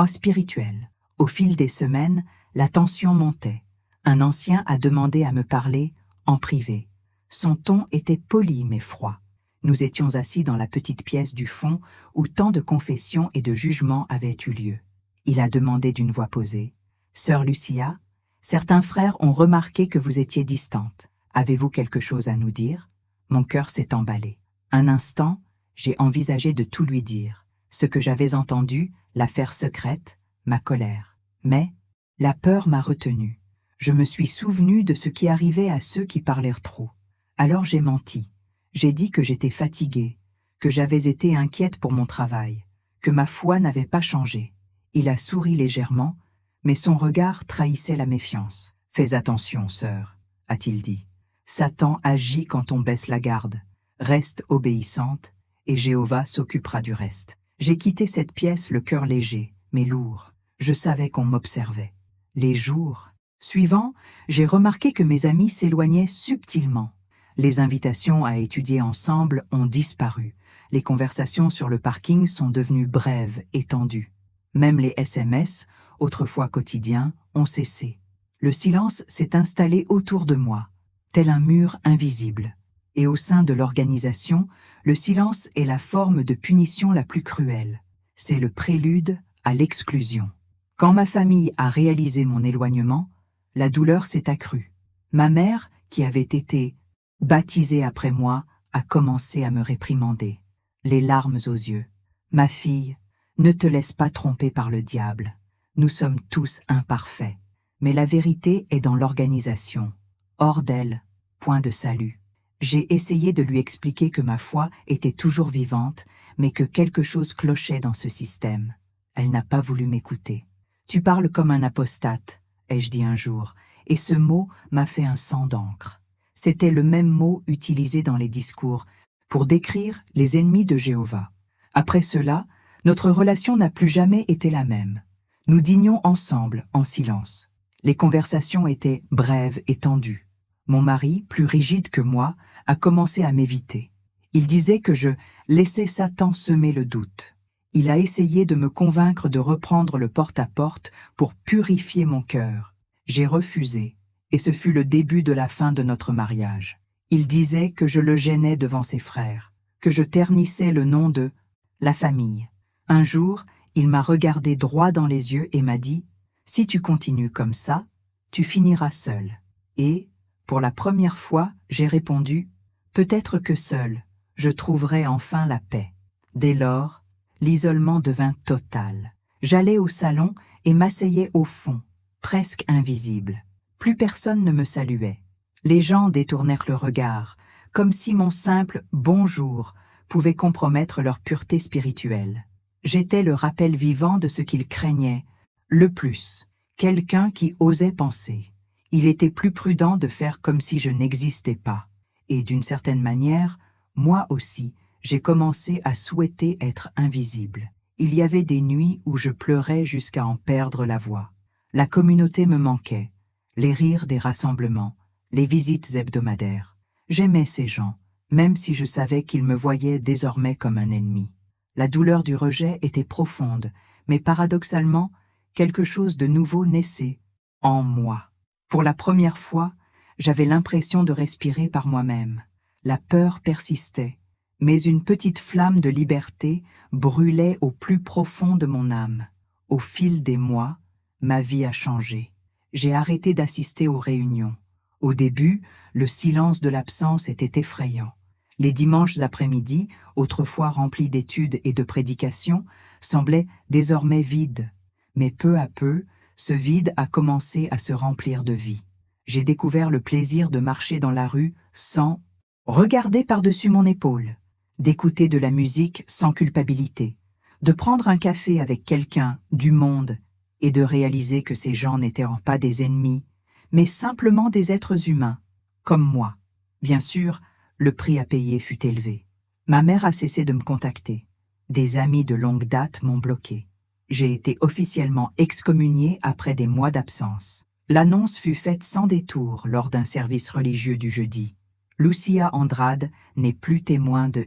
spirituel. Au fil des semaines, la tension montait. Un ancien a demandé à me parler en privé. Son ton était poli mais froid. Nous étions assis dans la petite pièce du fond où tant de confessions et de jugements avaient eu lieu. Il a demandé d'une voix posée. « Sœur Lucia, certains frères ont remarqué que vous étiez distante. Avez-vous quelque chose à nous dire ?» Mon cœur s'est emballé. Un instant, j'ai envisagé de tout lui dire. Ce que j'avais entendu, l'affaire secrète, ma colère. Mais la peur m'a retenu. Je me suis souvenu de ce qui arrivait à ceux qui parlèrent trop. Alors j'ai menti. J'ai dit que j'étais fatiguée, que j'avais été inquiète pour mon travail, que ma foi n'avait pas changé. Il a souri légèrement, mais son regard trahissait la méfiance. « Fais attention, sœur, » a-t-il dit. « Satan agit quand on baisse la garde. Reste obéissante, et Jéhovah s'occupera du reste. » J'ai quitté cette pièce le cœur léger, mais lourd. Je savais qu'on m'observait. Les jours suivants, j'ai remarqué que mes amis s'éloignaient subtilement. Les invitations à étudier ensemble ont disparu. Les conversations sur le parking sont devenues brèves et tendues. Même les SMS, autrefois quotidiens, ont cessé. Le silence s'est installé autour de moi, tel un mur invisible. Et au sein de l'organisation, le silence est la forme de punition la plus cruelle. C'est le prélude à l'exclusion. Quand ma famille a réalisé mon éloignement, la douleur s'est accrue. Ma mère, qui avait été baptisée après moi, a commencé à me réprimander, les larmes aux yeux. « Ma fille, ne te laisse pas tromper par le diable. Nous sommes tous imparfaits. Mais la vérité est dans l'organisation. Hors d'elle, point de salut. » J'ai essayé de lui expliquer que ma foi était toujours vivante, mais que quelque chose clochait dans ce système. Elle n'a pas voulu m'écouter. « Tu parles comme un apostate », ai-je dit un jour, et ce mot m'a fait un sang d'encre. C'était le même mot utilisé dans les discours pour décrire les ennemis de Jéhovah. Après cela, notre relation n'a plus jamais été la même. Nous dînions ensemble, en silence. Les conversations étaient brèves et tendues. Mon mari, plus rigide que moi, a commencé à m'éviter. Il disait que je laissais Satan semer le doute. Il a essayé de me convaincre de reprendre le porte-à-porte pour purifier mon cœur. J'ai refusé, et ce fut le début de la fin de notre mariage. Il disait que je le gênais devant ses frères, que je ternissais le nom de la famille. Un jour, il m'a regardé droit dans les yeux et m'a dit « Si tu continues comme ça, tu finiras seul. » Et, pour la première fois, j'ai répondu « Peut-être que seul, je trouverai enfin la paix. » Dès lors, l'isolement devint total. J'allais au salon et m'asseyais au fond, presque invisible. Plus personne ne me saluait. Les gens détournèrent le regard, comme si mon simple « bonjour » pouvait compromettre leur pureté spirituelle. J'étais le rappel vivant de ce qu'ils craignaient, le plus, quelqu'un qui osait penser. Il était plus prudent de faire comme si je n'existais pas. Et d'une certaine manière, moi aussi, j'ai commencé à souhaiter être invisible. Il y avait des nuits où je pleurais jusqu'à en perdre la voix. La communauté me manquait, les rires des rassemblements, les visites hebdomadaires. J'aimais ces gens, même si je savais qu'ils me voyaient désormais comme un ennemi. La douleur du rejet était profonde, mais paradoxalement, quelque chose de nouveau naissait en moi. Pour la première fois, j'avais l'impression de respirer par moi-même. La peur persistait, mais une petite flamme de liberté brûlait au plus profond de mon âme. Au fil des mois, ma vie a changé. J'ai arrêté d'assister aux réunions. Au début, le silence de l'absence était effrayant. Les dimanches après-midi, autrefois remplis d'études et de prédications, semblaient désormais vides. Mais peu à peu, ce vide a commencé à se remplir de vie. J'ai découvert le plaisir de marcher dans la rue sans regarder par-dessus mon épaule, d'écouter de la musique sans culpabilité, de prendre un café avec quelqu'un du monde et de réaliser que ces gens n'étaient pas des ennemis, mais simplement des êtres humains, comme moi. Bien sûr, le prix à payer fut élevé. Ma mère a cessé de me contacter. Des amis de longue date m'ont bloqué. J'ai été officiellement excommunié après des mois d'absence. L'annonce fut faite sans détour lors d'un service religieux du jeudi. Lucia Andrade n'est plus témoin de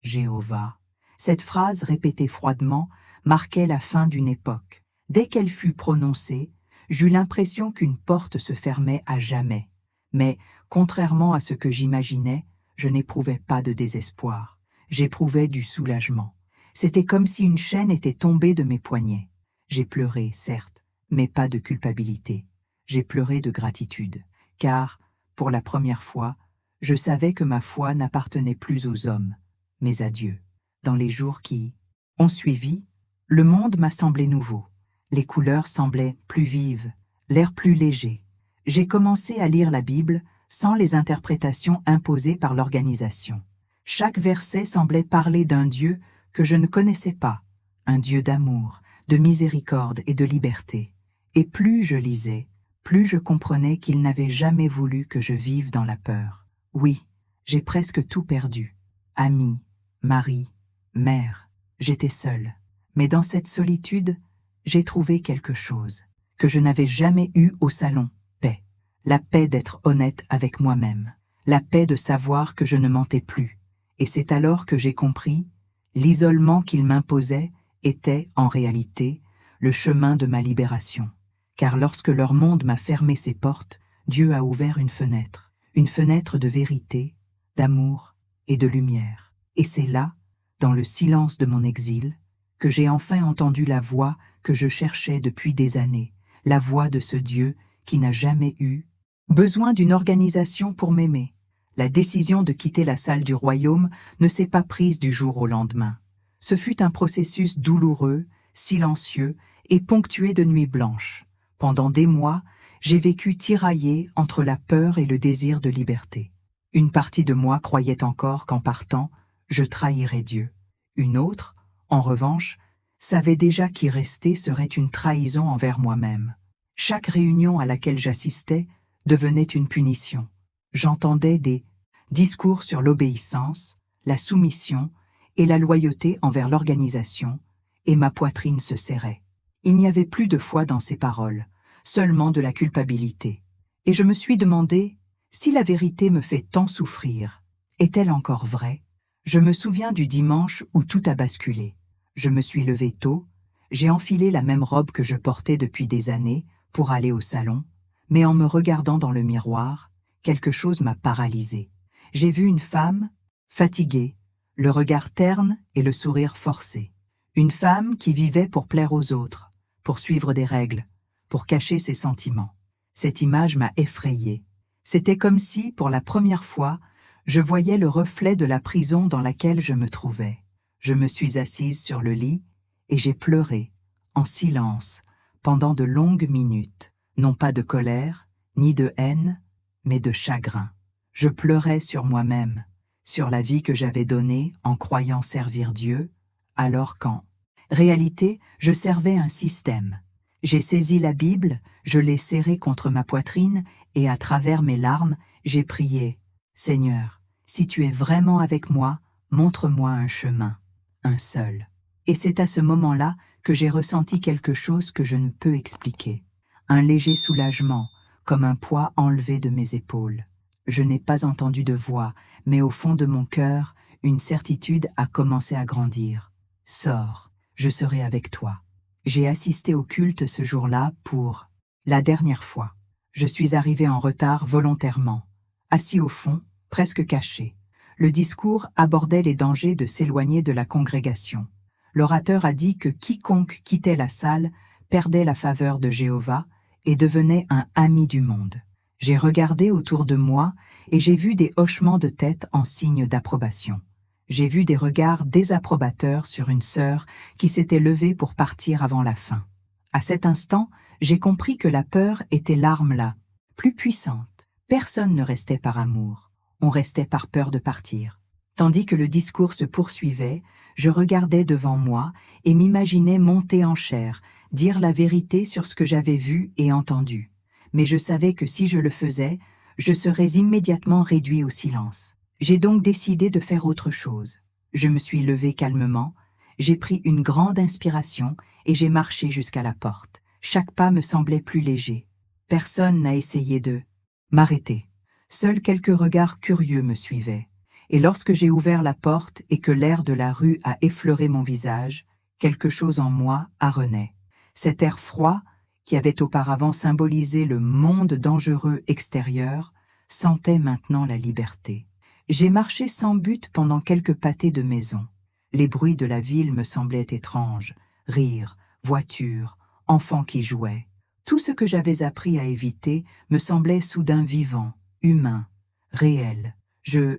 Jéhovah. Cette phrase répétée froidement marquait la fin d'une époque. Dès qu'elle fut prononcée, j'eus l'impression qu'une porte se fermait à jamais. Mais, contrairement à ce que j'imaginais, je n'éprouvais pas de désespoir. J'éprouvais du soulagement. C'était comme si une chaîne était tombée de mes poignets. J'ai pleuré, certes, mais pas de culpabilité. J'ai pleuré de gratitude, car, pour la première fois, je savais que ma foi n'appartenait plus aux hommes, mais à Dieu. Dans les jours qui ont suivi, le monde m'a semblé nouveau. Les couleurs semblaient plus vives, l'air plus léger. J'ai commencé à lire la Bible sans les interprétations imposées par l'organisation. Chaque verset semblait parler d'un Dieu que je ne connaissais pas, un Dieu d'amour, de miséricorde et de liberté. Et plus je lisais, plus je comprenais qu'il n'avait jamais voulu que je vive dans la peur. Oui, j'ai presque tout perdu. Amis, mari, mère, j'étais seule. Mais dans cette solitude, j'ai trouvé quelque chose que je n'avais jamais eu au salon, paix. La paix d'être honnête avec moi-même, la paix de savoir que je ne mentais plus. Et c'est alors que j'ai compris, l'isolement qu'il m'imposait était, en réalité, le chemin de ma libération. Car lorsque leur monde m'a fermé ses portes, Dieu a ouvert une fenêtre de vérité, d'amour et de lumière. Et c'est là, dans le silence de mon exil, que j'ai enfin entendu la voix que je cherchais depuis des années, la voix de ce Dieu qui n'a jamais eu besoin d'une organisation pour m'aimer. La décision de quitter la salle du royaume ne s'est pas prise du jour au lendemain. Ce fut un processus douloureux, silencieux et ponctué de nuits blanches. Pendant des mois, j'ai vécu tiraillé entre la peur et le désir de liberté. Une partie de moi croyait encore qu'en partant, je trahirais Dieu. Une autre, en revanche, savait déjà qu'y rester serait une trahison envers moi-même. Chaque réunion à laquelle j'assistais devenait une punition. J'entendais des discours sur l'obéissance, la soumission et la loyauté envers l'organisation, et ma poitrine se serrait. Il n'y avait plus de foi dans ces paroles, seulement de la culpabilité. Et je me suis demandé, si la vérité me fait tant souffrir, est-elle encore vraie? Je me souviens du dimanche où tout a basculé. Je me suis levé tôt, j'ai enfilé la même robe que je portais depuis des années pour aller au salon, mais en me regardant dans le miroir, quelque chose m'a paralysé. J'ai vu une femme, fatiguée, le regard terne et le sourire forcé. Une femme qui vivait pour plaire aux autres, pour suivre des règles, pour cacher ses sentiments. Cette image m'a effrayée. C'était comme si, pour la première fois, je voyais le reflet de la prison dans laquelle je me trouvais. Je me suis assise sur le lit et j'ai pleuré, en silence, pendant de longues minutes, non pas de colère, ni de haine, mais de chagrin. Je pleurais sur moi-même, sur la vie que j'avais donnée en croyant servir Dieu, alors qu'en réalité, je servais un système. J'ai saisi la Bible, je l'ai serrée contre ma poitrine, et à travers mes larmes, j'ai prié « Seigneur, si tu es vraiment avec moi, montre-moi un chemin, un seul. » Et c'est à ce moment-là que j'ai ressenti quelque chose que je ne peux expliquer. Un léger soulagement, comme un poids enlevé de mes épaules. Je n'ai pas entendu de voix, mais au fond de mon cœur, une certitude a commencé à grandir. « Sors, je serai avec toi. » J'ai assisté au culte ce jour-là pour la dernière fois. Je suis arrivé en retard volontairement, assis au fond, presque caché. Le discours abordait les dangers de s'éloigner de la congrégation. L'orateur a dit que quiconque quittait la salle perdait la faveur de Jéhovah et devenait un ami du monde. J'ai regardé autour de moi et j'ai vu des hochements de tête en signe d'approbation. J'ai vu des regards désapprobateurs sur une sœur qui s'était levée pour partir avant la fin. À cet instant, j'ai compris que la peur était l'arme là, plus puissante. Personne ne restait par amour, on restait par peur de partir. Tandis que le discours se poursuivait, je regardais devant moi et m'imaginais monter en chair, dire la vérité sur ce que j'avais vu et entendu. Mais je savais que si je le faisais, je serais immédiatement réduit au silence. J'ai donc décidé de faire autre chose. Je me suis levé calmement, j'ai pris une grande inspiration et j'ai marché jusqu'à la porte. Chaque pas me semblait plus léger. Personne n'a essayé de m'arrêter. Seuls quelques regards curieux me suivaient. Et lorsque j'ai ouvert la porte et que l'air de la rue a effleuré mon visage, quelque chose en moi a renaît. Cet air froid, qui avait auparavant symbolisé le monde dangereux extérieur, sentait maintenant la liberté. J'ai marché sans but pendant quelques pâtés de maison. Les bruits de la ville me semblaient étranges. Rires, voitures, enfants qui jouaient. Tout ce que j'avais appris à éviter me semblait soudain vivant, humain, réel. Je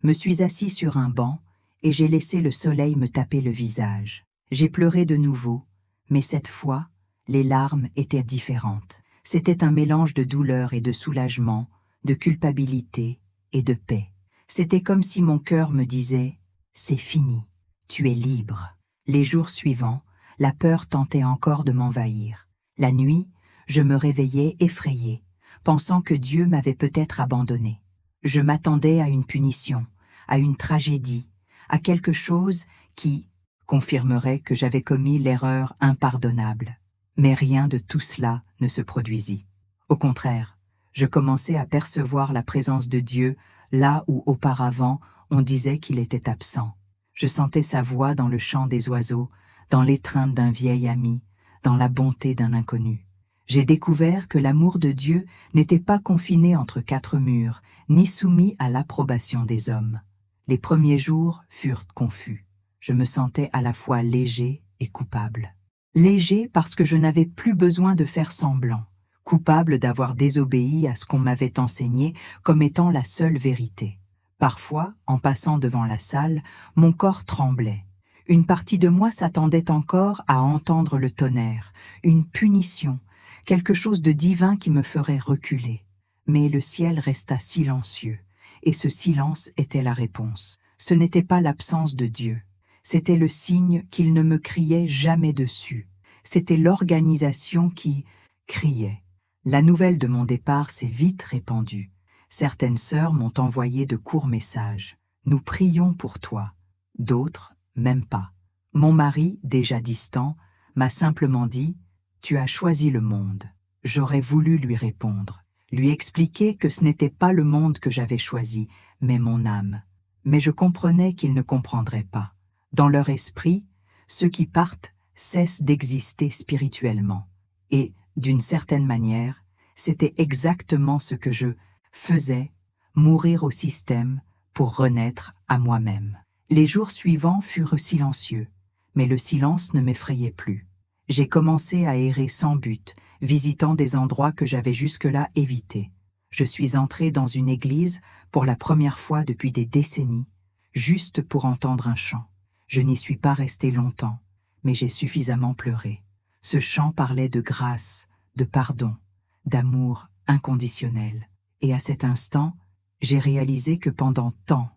me suis assis sur un banc et j'ai laissé le soleil me taper le visage. J'ai pleuré de nouveau, mais cette fois, les larmes étaient différentes. C'était un mélange de douleur et de soulagement, de culpabilité et de paix. C'était comme si mon cœur me disait « C'est fini, tu es libre ». Les jours suivants, la peur tentait encore de m'envahir. La nuit, je me réveillais effrayé, pensant que Dieu m'avait peut-être abandonné. Je m'attendais à une punition, à une tragédie, à quelque chose qui confirmerait que j'avais commis l'erreur impardonnable. Mais rien de tout cela ne se produisit. Au contraire, je commençais à percevoir la présence de Dieu là où auparavant on disait qu'il était absent. Je sentais sa voix dans le chant des oiseaux, dans l'étreinte d'un vieil ami, dans la bonté d'un inconnu. J'ai découvert que l'amour de Dieu n'était pas confiné entre quatre murs, ni soumis à l'approbation des hommes. Les premiers jours furent confus. Je me sentais à la fois léger et coupable. Léger parce que je n'avais plus besoin de faire semblant, coupable d'avoir désobéi à ce qu'on m'avait enseigné comme étant la seule vérité. Parfois, en passant devant la salle, mon corps tremblait. Une partie de moi s'attendait encore à entendre le tonnerre, une punition, quelque chose de divin qui me ferait reculer. Mais le ciel resta silencieux, et ce silence était la réponse. Ce n'était pas l'absence de Dieu. C'était le signe qu'il ne me criait jamais dessus. C'était l'organisation qui criait. La nouvelle de mon départ s'est vite répandue. Certaines sœurs m'ont envoyé de courts messages. « Nous prions pour toi ». D'autres, même pas. Mon mari, déjà distant, m'a simplement dit « Tu as choisi le monde ». J'aurais voulu lui répondre, lui expliquer que ce n'était pas le monde que j'avais choisi, mais mon âme. Mais je comprenais qu'ils ne comprendraient pas. Dans leur esprit, ceux qui partent cessent d'exister spirituellement. Et, d'une certaine manière, c'était exactement ce que je faisais, mourir au système pour renaître à moi-même. Les jours suivants furent silencieux, mais le silence ne m'effrayait plus. J'ai commencé à errer sans but, visitant des endroits que j'avais jusque-là évités. Je suis entré dans une église pour la première fois depuis des décennies, juste pour entendre un chant. Je n'y suis pas resté longtemps, mais j'ai suffisamment pleuré. Ce chant parlait de grâce, de pardon, d'amour inconditionnel. Et à cet instant, j'ai réalisé que pendant tant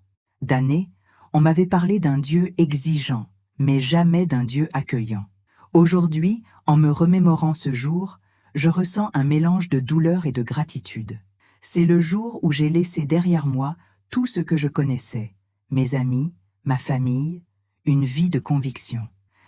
d'années, on m'avait parlé d'un Dieu exigeant, mais jamais d'un Dieu accueillant. Aujourd'hui, en me remémorant ce jour, je ressens un mélange de douleur et de gratitude. C'est le jour où j'ai laissé derrière moi tout ce que je connaissais, mes amis, ma famille, une vie de conviction.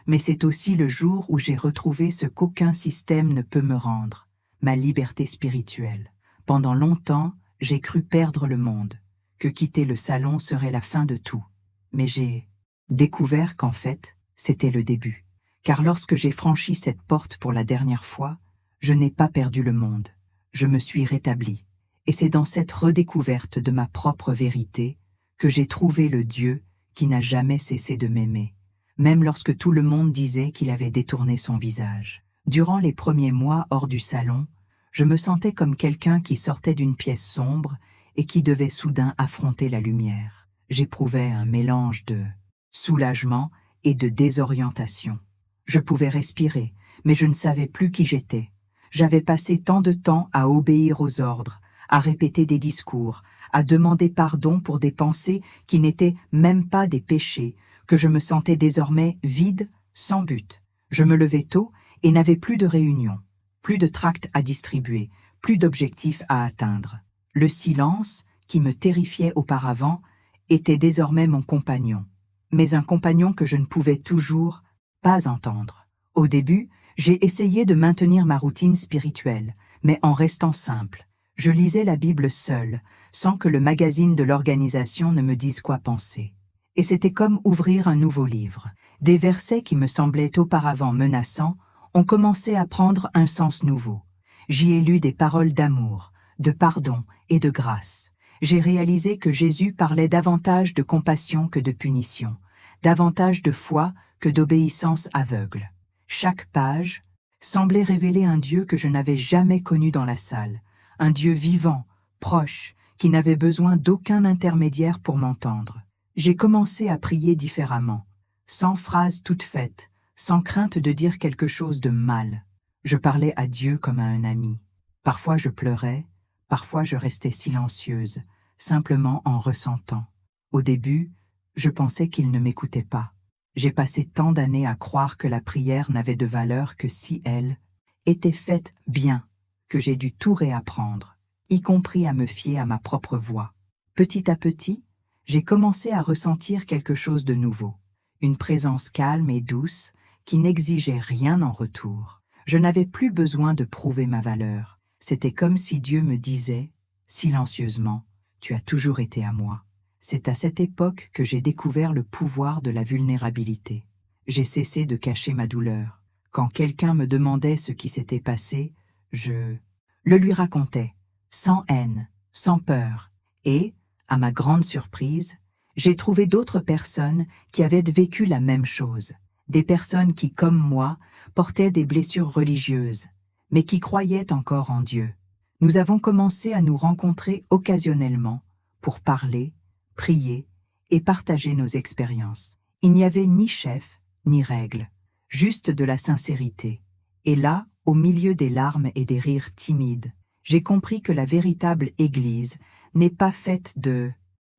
Mais c'est aussi le jour où j'ai retrouvé ce qu'aucun système ne peut me rendre, ma liberté spirituelle. Pendant longtemps, j'ai cru perdre le monde, que quitter le salon serait la fin de tout. Mais j'ai découvert qu'en fait, c'était le début. Car lorsque j'ai franchi cette porte pour la dernière fois, je n'ai pas perdu le monde, je me suis rétabli. Et c'est dans cette redécouverte de ma propre vérité que j'ai trouvé le Dieu qui n'a jamais cessé de m'aimer, même lorsque tout le monde disait qu'il avait détourné son visage. Durant les premiers mois hors du salon, je me sentais comme quelqu'un qui sortait d'une pièce sombre et qui devait soudain affronter la lumière. J'éprouvais un mélange de soulagement et de désorientation. Je pouvais respirer, mais je ne savais plus qui j'étais. J'avais passé tant de temps à obéir aux ordres, à répéter des discours, à demander pardon pour des pensées qui n'étaient même pas des péchés, que je me sentais désormais vide, sans but. Je me levais tôt et n'avais plus de réunion, plus de tracts à distribuer, plus d'objectifs à atteindre. Le silence, qui me terrifiait auparavant, était désormais mon compagnon, mais un compagnon que je ne pouvais toujours pas entendre. Au début, j'ai essayé de maintenir ma routine spirituelle, mais en restant simple. Je lisais la Bible seule, sans que le magazine de l'organisation ne me dise quoi penser. Et c'était comme ouvrir un nouveau livre. Des versets qui me semblaient auparavant menaçants ont commencé à prendre un sens nouveau. J'y ai lu des paroles d'amour, de pardon et de grâce. J'ai réalisé que Jésus parlait davantage de compassion que de punition, davantage de foi que d'obéissance aveugle. Chaque page semblait révéler un Dieu que je n'avais jamais connu dans la salle, un Dieu vivant, proche, qui n'avait besoin d'aucun intermédiaire pour m'entendre. J'ai commencé à prier différemment, sans phrases toutes faites, sans crainte de dire quelque chose de mal. Je parlais à Dieu comme à un ami. Parfois je pleurais, parfois je restais silencieuse, simplement en ressentant. Au début, je pensais qu'il ne m'écoutait pas. J'ai passé tant d'années à croire que la prière n'avait de valeur que si elle était faite bien, que j'ai dû tout réapprendre, y compris à me fier à ma propre voix. Petit à petit, j'ai commencé à ressentir quelque chose de nouveau, une présence calme et douce qui n'exigeait rien en retour. Je n'avais plus besoin de prouver ma valeur. C'était comme si Dieu me disait, silencieusement, « Tu as toujours été à moi ». C'est à cette époque que j'ai découvert le pouvoir de la vulnérabilité. J'ai cessé de cacher ma douleur. Quand quelqu'un me demandait ce qui s'était passé, je le lui racontais, sans haine, sans peur. Et, à ma grande surprise, j'ai trouvé d'autres personnes qui avaient vécu la même chose. Des personnes qui, comme moi, portaient des blessures religieuses, mais qui croyaient encore en Dieu. Nous avons commencé à nous rencontrer occasionnellement pour parler, prier et partager nos expériences. Il n'y avait ni chef, ni règle, juste de la sincérité. Et là, au milieu des larmes et des rires timides, j'ai compris que la véritable Église n'est pas faite de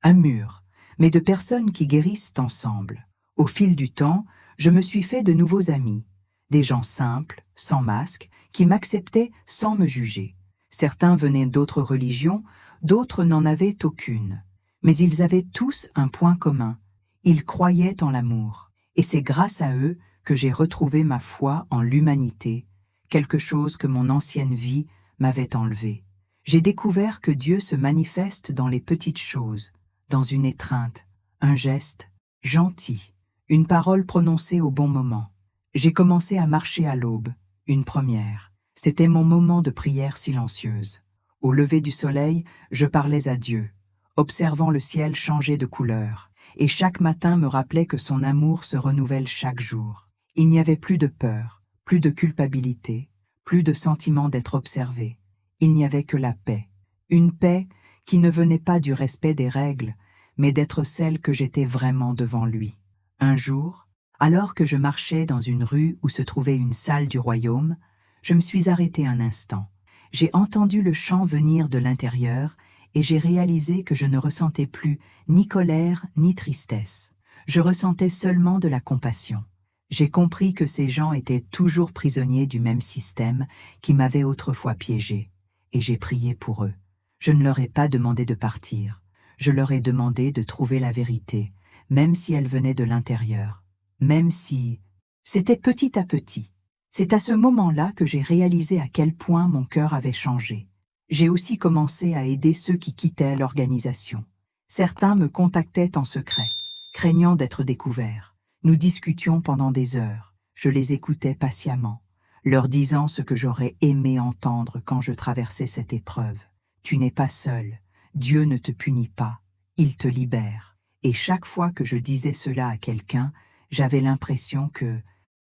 un mur, mais de personnes qui guérissent ensemble. Au fil du temps, je me suis fait de nouveaux amis, des gens simples, sans masque, qui m'acceptaient sans me juger. Certains venaient d'autres religions, d'autres n'en avaient aucune. Mais ils avaient tous un point commun. Ils croyaient en l'amour. Et c'est grâce à eux que j'ai retrouvé ma foi en l'humanité, quelque chose que mon ancienne vie m'avait enlevé. J'ai découvert que Dieu se manifeste dans les petites choses, dans une étreinte, un geste gentil, une parole prononcée au bon moment. J'ai commencé à marcher à l'aube, une première. C'était mon moment de prière silencieuse. Au lever du soleil, je parlais à Dieu, observant le ciel changer de couleur, et chaque matin me rappelait que son amour se renouvelle chaque jour. Il n'y avait plus de peur, plus de culpabilité, plus de sentiment d'être observé. Il n'y avait que la paix. Une paix qui ne venait pas du respect des règles, mais d'être celle que j'étais vraiment devant lui. Un jour, alors que je marchais dans une rue où se trouvait une salle du royaume, je me suis arrêté un instant. J'ai entendu le chant venir de l'intérieur et j'ai réalisé que je ne ressentais plus ni colère ni tristesse. Je ressentais seulement de la compassion. J'ai compris que ces gens étaient toujours prisonniers du même système qui m'avait autrefois piégé, et j'ai prié pour eux. Je ne leur ai pas demandé de partir. Je leur ai demandé de trouver la vérité, même si elle venait de l'intérieur, même si... C'était petit à petit. C'est à ce moment-là que j'ai réalisé à quel point mon cœur avait changé. J'ai aussi commencé à aider ceux qui quittaient l'organisation. Certains me contactaient en secret, craignant d'être découverts. Nous discutions pendant des heures. Je les écoutais patiemment, leur disant ce que j'aurais aimé entendre quand je traversais cette épreuve. Tu n'es pas seul. Dieu ne te punit pas. Il te libère. Et chaque fois que je disais cela à quelqu'un, j'avais l'impression que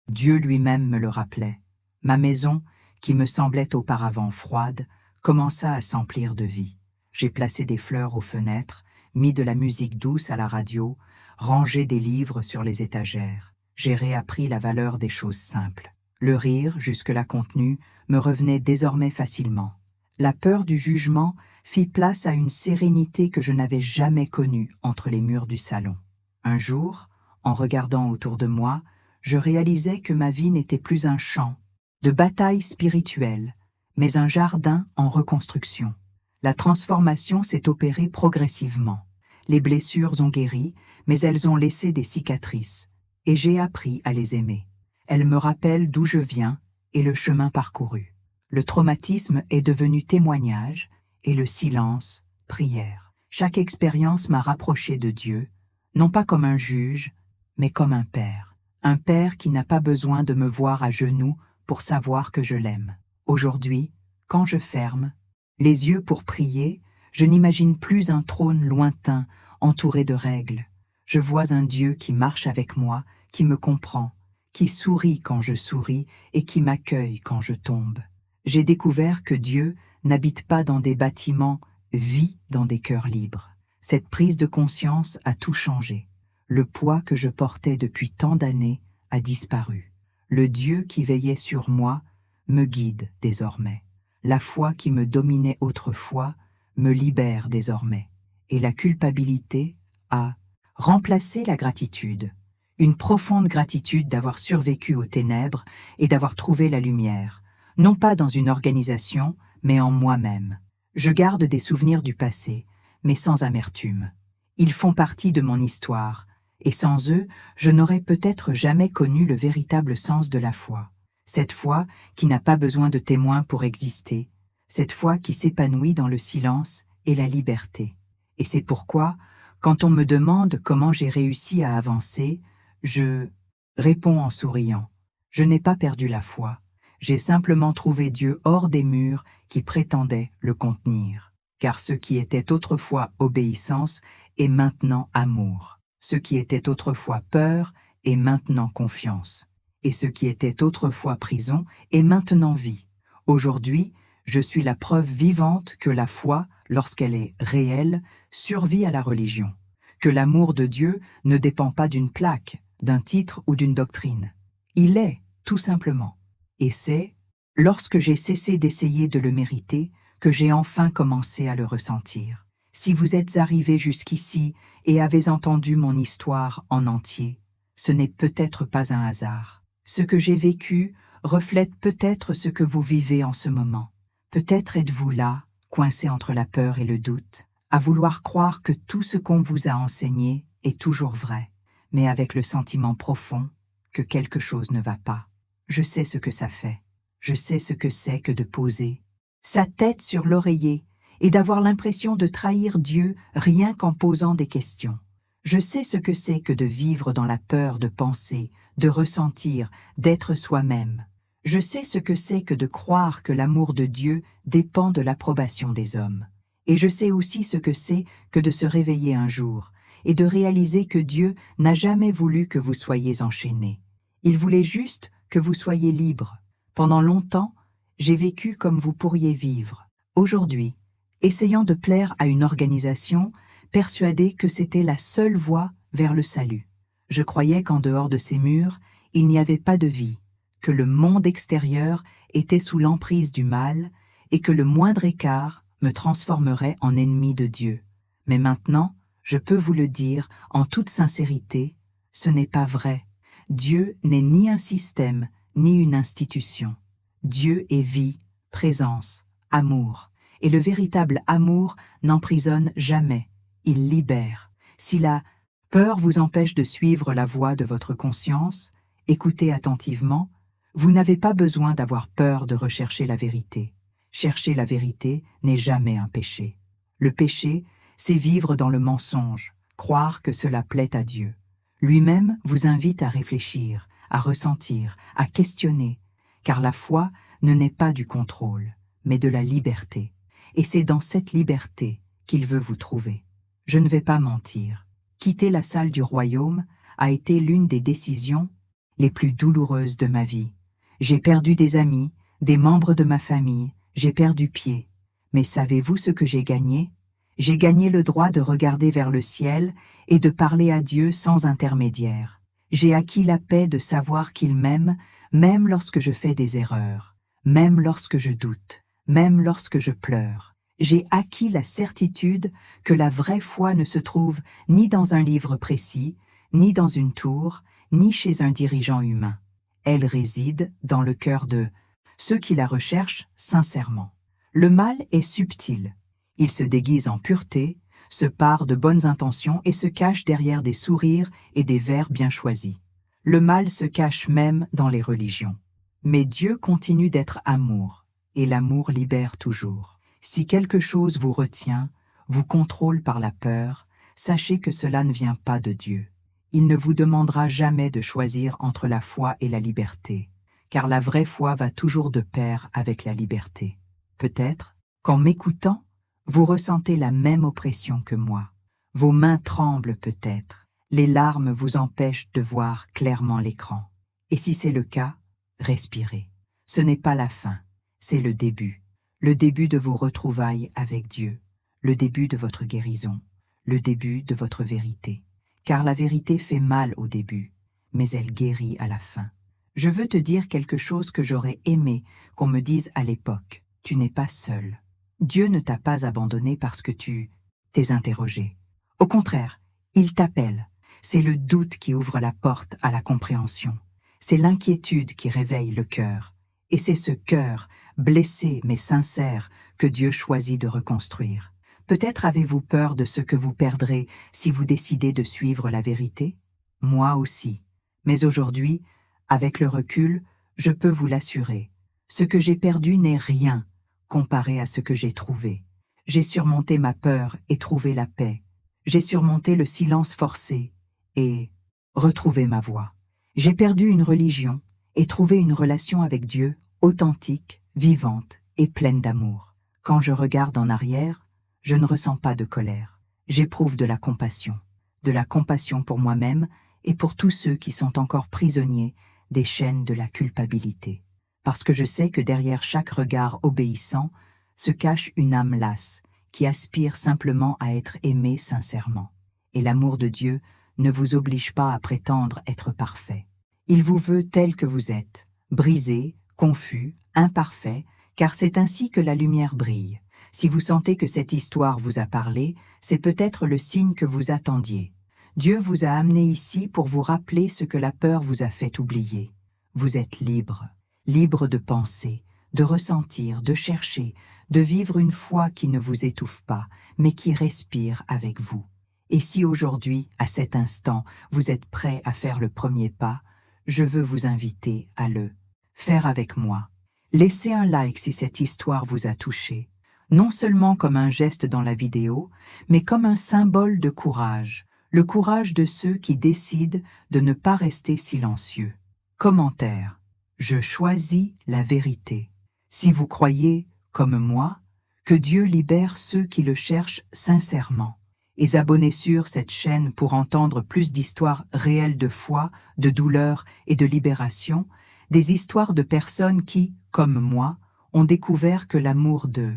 Dieu lui-même me le rappelait. Ma maison, qui me semblait auparavant froide, commença à s'emplir de vie. J'ai placé des fleurs aux fenêtres, mis de la musique douce à la radio, rangé des livres sur les étagères. J'ai réappris la valeur des choses simples. Le rire, jusque-là contenu, me revenait désormais facilement. La peur du jugement fit place à une sérénité que je n'avais jamais connue entre les murs du salon. Un jour, en regardant autour de moi, je réalisais que ma vie n'était plus un champ de bataille spirituelle, mais un jardin en reconstruction. La transformation s'est opérée progressivement. Les blessures ont guéri, mais elles ont laissé des cicatrices, et j'ai appris à les aimer. Elles me rappellent d'où je viens et le chemin parcouru. Le traumatisme est devenu témoignage, et le silence, prière. Chaque expérience m'a rapproché de Dieu, non pas comme un juge, mais comme un père. Un père qui n'a pas besoin de me voir à genoux pour savoir que je l'aime. Aujourd'hui, quand je ferme les yeux pour prier, je n'imagine plus un trône lointain, entouré de règles. Je vois un Dieu qui marche avec moi, qui me comprend, qui sourit quand je souris et qui m'accueille quand je tombe. J'ai découvert que Dieu n'habite pas dans des bâtiments, vit dans des cœurs libres. Cette prise de conscience a tout changé. Le poids que je portais depuis tant d'années a disparu. Le Dieu qui veillait sur moi me guide désormais. La foi qui me dominait autrefois me libère désormais. Et la culpabilité a remplacé la gratitude. Une profonde gratitude d'avoir survécu aux ténèbres et d'avoir trouvé la lumière, non pas dans une organisation, mais en moi-même. Je garde des souvenirs du passé, mais sans amertume. Ils font partie de mon histoire, et sans eux, je n'aurais peut-être jamais connu le véritable sens de la foi. Cette foi qui n'a pas besoin de témoins pour exister, cette foi qui s'épanouit dans le silence et la liberté. Et c'est pourquoi, quand on me demande comment j'ai réussi à avancer, je réponds en souriant. Je n'ai pas perdu la foi. J'ai simplement trouvé Dieu hors des murs qui prétendaient le contenir. Car ce qui était autrefois obéissance est maintenant amour. Ce qui était autrefois peur est maintenant confiance. Et ce qui était autrefois prison est maintenant vie. Aujourd'hui, je suis la preuve vivante que la foi, lorsqu'elle est réelle, survit à la religion. Que l'amour de Dieu ne dépend pas d'une plaque, d'un titre ou d'une doctrine. Il est, tout simplement. Et c'est, lorsque j'ai cessé d'essayer de le mériter, que j'ai enfin commencé à le ressentir. Si vous êtes arrivé jusqu'ici et avez entendu mon histoire en entier, ce n'est peut-être pas un hasard. Ce que j'ai vécu reflète peut-être ce que vous vivez en ce moment. Peut-être êtes-vous là, coincé entre la peur et le doute, à vouloir croire que tout ce qu'on vous a enseigné est toujours vrai, mais avec le sentiment profond que quelque chose ne va pas. Je sais ce que ça fait. Je sais ce que c'est que de poser sa tête sur l'oreiller et d'avoir l'impression de trahir Dieu rien qu'en posant des questions. Je sais ce que c'est que de vivre dans la peur de penser, de ressentir, d'être soi-même. Je sais ce que c'est que de croire que l'amour de Dieu dépend de l'approbation des hommes. Et je sais aussi ce que c'est que de se réveiller un jour et de réaliser que Dieu n'a jamais voulu que vous soyez enchaînés. Il voulait juste que vous soyez libres. Pendant longtemps, j'ai vécu comme vous pourriez vivre. Aujourd'hui, essayant de plaire à une organisation, persuadé que c'était la seule voie vers le salut. Je croyais qu'en dehors de ces murs, il n'y avait pas de vie, que le monde extérieur était sous l'emprise du mal et que le moindre écart me transformerait en ennemi de Dieu. Mais maintenant, je peux vous le dire en toute sincérité, ce n'est pas vrai. Dieu n'est ni un système, ni une institution. Dieu est vie, présence, amour. Et le véritable amour n'emprisonne jamais, il libère. Si la peur vous empêche de suivre la voie de votre conscience, écoutez attentivement, vous n'avez pas besoin d'avoir peur de rechercher la vérité. Chercher la vérité n'est jamais un péché. Le péché, c'est vivre dans le mensonge, croire que cela plaît à Dieu. Lui-même vous invite à réfléchir, à ressentir, à questionner, car la foi ne naît pas du contrôle, mais de la liberté. Et c'est dans cette liberté qu'il veut vous trouver. Je ne vais pas mentir. Quitter la salle du royaume a été l'une des décisions les plus douloureuses de ma vie. J'ai perdu des amis, des membres de ma famille, j'ai perdu pied. Mais savez-vous ce que j'ai gagné? J'ai gagné le droit de regarder vers le ciel et de parler à Dieu sans intermédiaire. J'ai acquis la paix de savoir qu'il m'aime, même lorsque je fais des erreurs, même lorsque je doute, même lorsque je pleure. J'ai acquis la certitude que la vraie foi ne se trouve ni dans un livre précis, ni dans une tour, ni chez un dirigeant humain. Elle réside dans le cœur de ceux qui la recherchent sincèrement. Le mal est subtil. Il se déguise en pureté, se pare de bonnes intentions et se cache derrière des sourires et des vers bien choisis. Le mal se cache même dans les religions. Mais Dieu continue d'être amour, et l'amour libère toujours. Si quelque chose vous retient, vous contrôle par la peur, sachez que cela ne vient pas de Dieu. Il ne vous demandera jamais de choisir entre la foi et la liberté, car la vraie foi va toujours de pair avec la liberté. Peut-être, qu'en m'écoutant, vous ressentez la même oppression que moi. Vos mains tremblent peut-être, les larmes vous empêchent de voir clairement l'écran. Et si c'est le cas, respirez. Ce n'est pas la fin, c'est le début de vos retrouvailles avec Dieu, le début de votre guérison, le début de votre vérité. Car la vérité fait mal au début, mais elle guérit à la fin. Je veux te dire quelque chose que j'aurais aimé qu'on me dise à l'époque. Tu n'es pas seul. Dieu ne t'a pas abandonné parce que tu t'es interrogé. Au contraire, il t'appelle. C'est le doute qui ouvre la porte à la compréhension. C'est l'inquiétude qui réveille le cœur. Et c'est ce cœur, blessé mais sincère, que Dieu choisit de reconstruire. Peut-être avez-vous peur de ce que vous perdrez si vous décidez de suivre la vérité? Moi aussi. Mais aujourd'hui, avec le recul, je peux vous l'assurer. Ce que j'ai perdu n'est rien comparé à ce que j'ai trouvé. J'ai surmonté ma peur et trouvé la paix. J'ai surmonté le silence forcé et retrouvé ma voix. J'ai perdu une religion et trouvé une relation avec Dieu authentique, vivante et pleine d'amour. Quand je regarde en arrière, je ne ressens pas de colère. J'éprouve de la compassion pour moi-même et pour tous ceux qui sont encore prisonniers des chaînes de la culpabilité. Parce que je sais que derrière chaque regard obéissant se cache une âme lasse qui aspire simplement à être aimée sincèrement. Et l'amour de Dieu ne vous oblige pas à prétendre être parfait. Il vous veut tel que vous êtes, brisé, confus, imparfait, car c'est ainsi que la lumière brille. Si vous sentez que cette histoire vous a parlé, c'est peut-être le signe que vous attendiez. Dieu vous a amené ici pour vous rappeler ce que la peur vous a fait oublier. Vous êtes libre. Libre de penser, de ressentir, de chercher, de vivre une foi qui ne vous étouffe pas, mais qui respire avec vous. Et si aujourd'hui, à cet instant, vous êtes prêt à faire le premier pas, je veux vous inviter à le faire avec moi. Laissez un like si cette histoire vous a touché, non seulement comme un geste dans la vidéo, mais comme un symbole de courage, le courage de ceux qui décident de ne pas rester silencieux. Commentaire. Je choisis la vérité. Si vous croyez, comme moi, que Dieu libère ceux qui le cherchent sincèrement, et abonnez sur cette chaîne pour entendre plus d'histoires réelles de foi, de douleur et de libération, des histoires de personnes qui, comme moi, ont découvert que l'amour de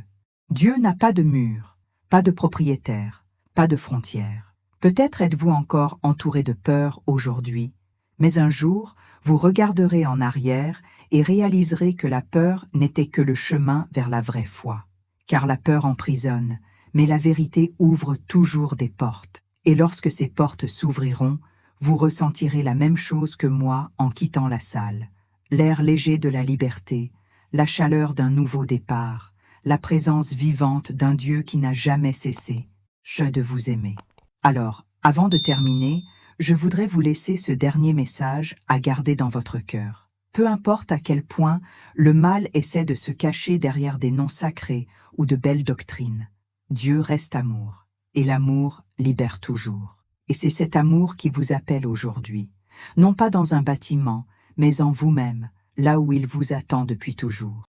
Dieu n'a pas de mur, pas de propriétaire, pas de frontières. Peut-être êtes-vous encore entouré de peur aujourd'hui, mais un jour, vous regarderez en arrière et réaliserez que la peur n'était que le chemin vers la vraie foi. car la peur emprisonne, mais la vérité ouvre toujours des portes. Et lorsque ces portes s'ouvriront, vous ressentirez la même chose que moi en quittant la salle. L'air léger de la liberté, la chaleur d'un nouveau départ, la présence vivante d'un Dieu qui n'a jamais cessé de vous aimer. Alors, avant de terminer, je voudrais vous laisser ce dernier message à garder dans votre cœur. Peu importe à quel point le mal essaie de se cacher derrière des noms sacrés ou de belles doctrines, Dieu reste amour, et l'amour libère toujours. Et c'est cet amour qui vous appelle aujourd'hui, non pas dans un bâtiment, mais en vous-même, là où il vous attend depuis toujours.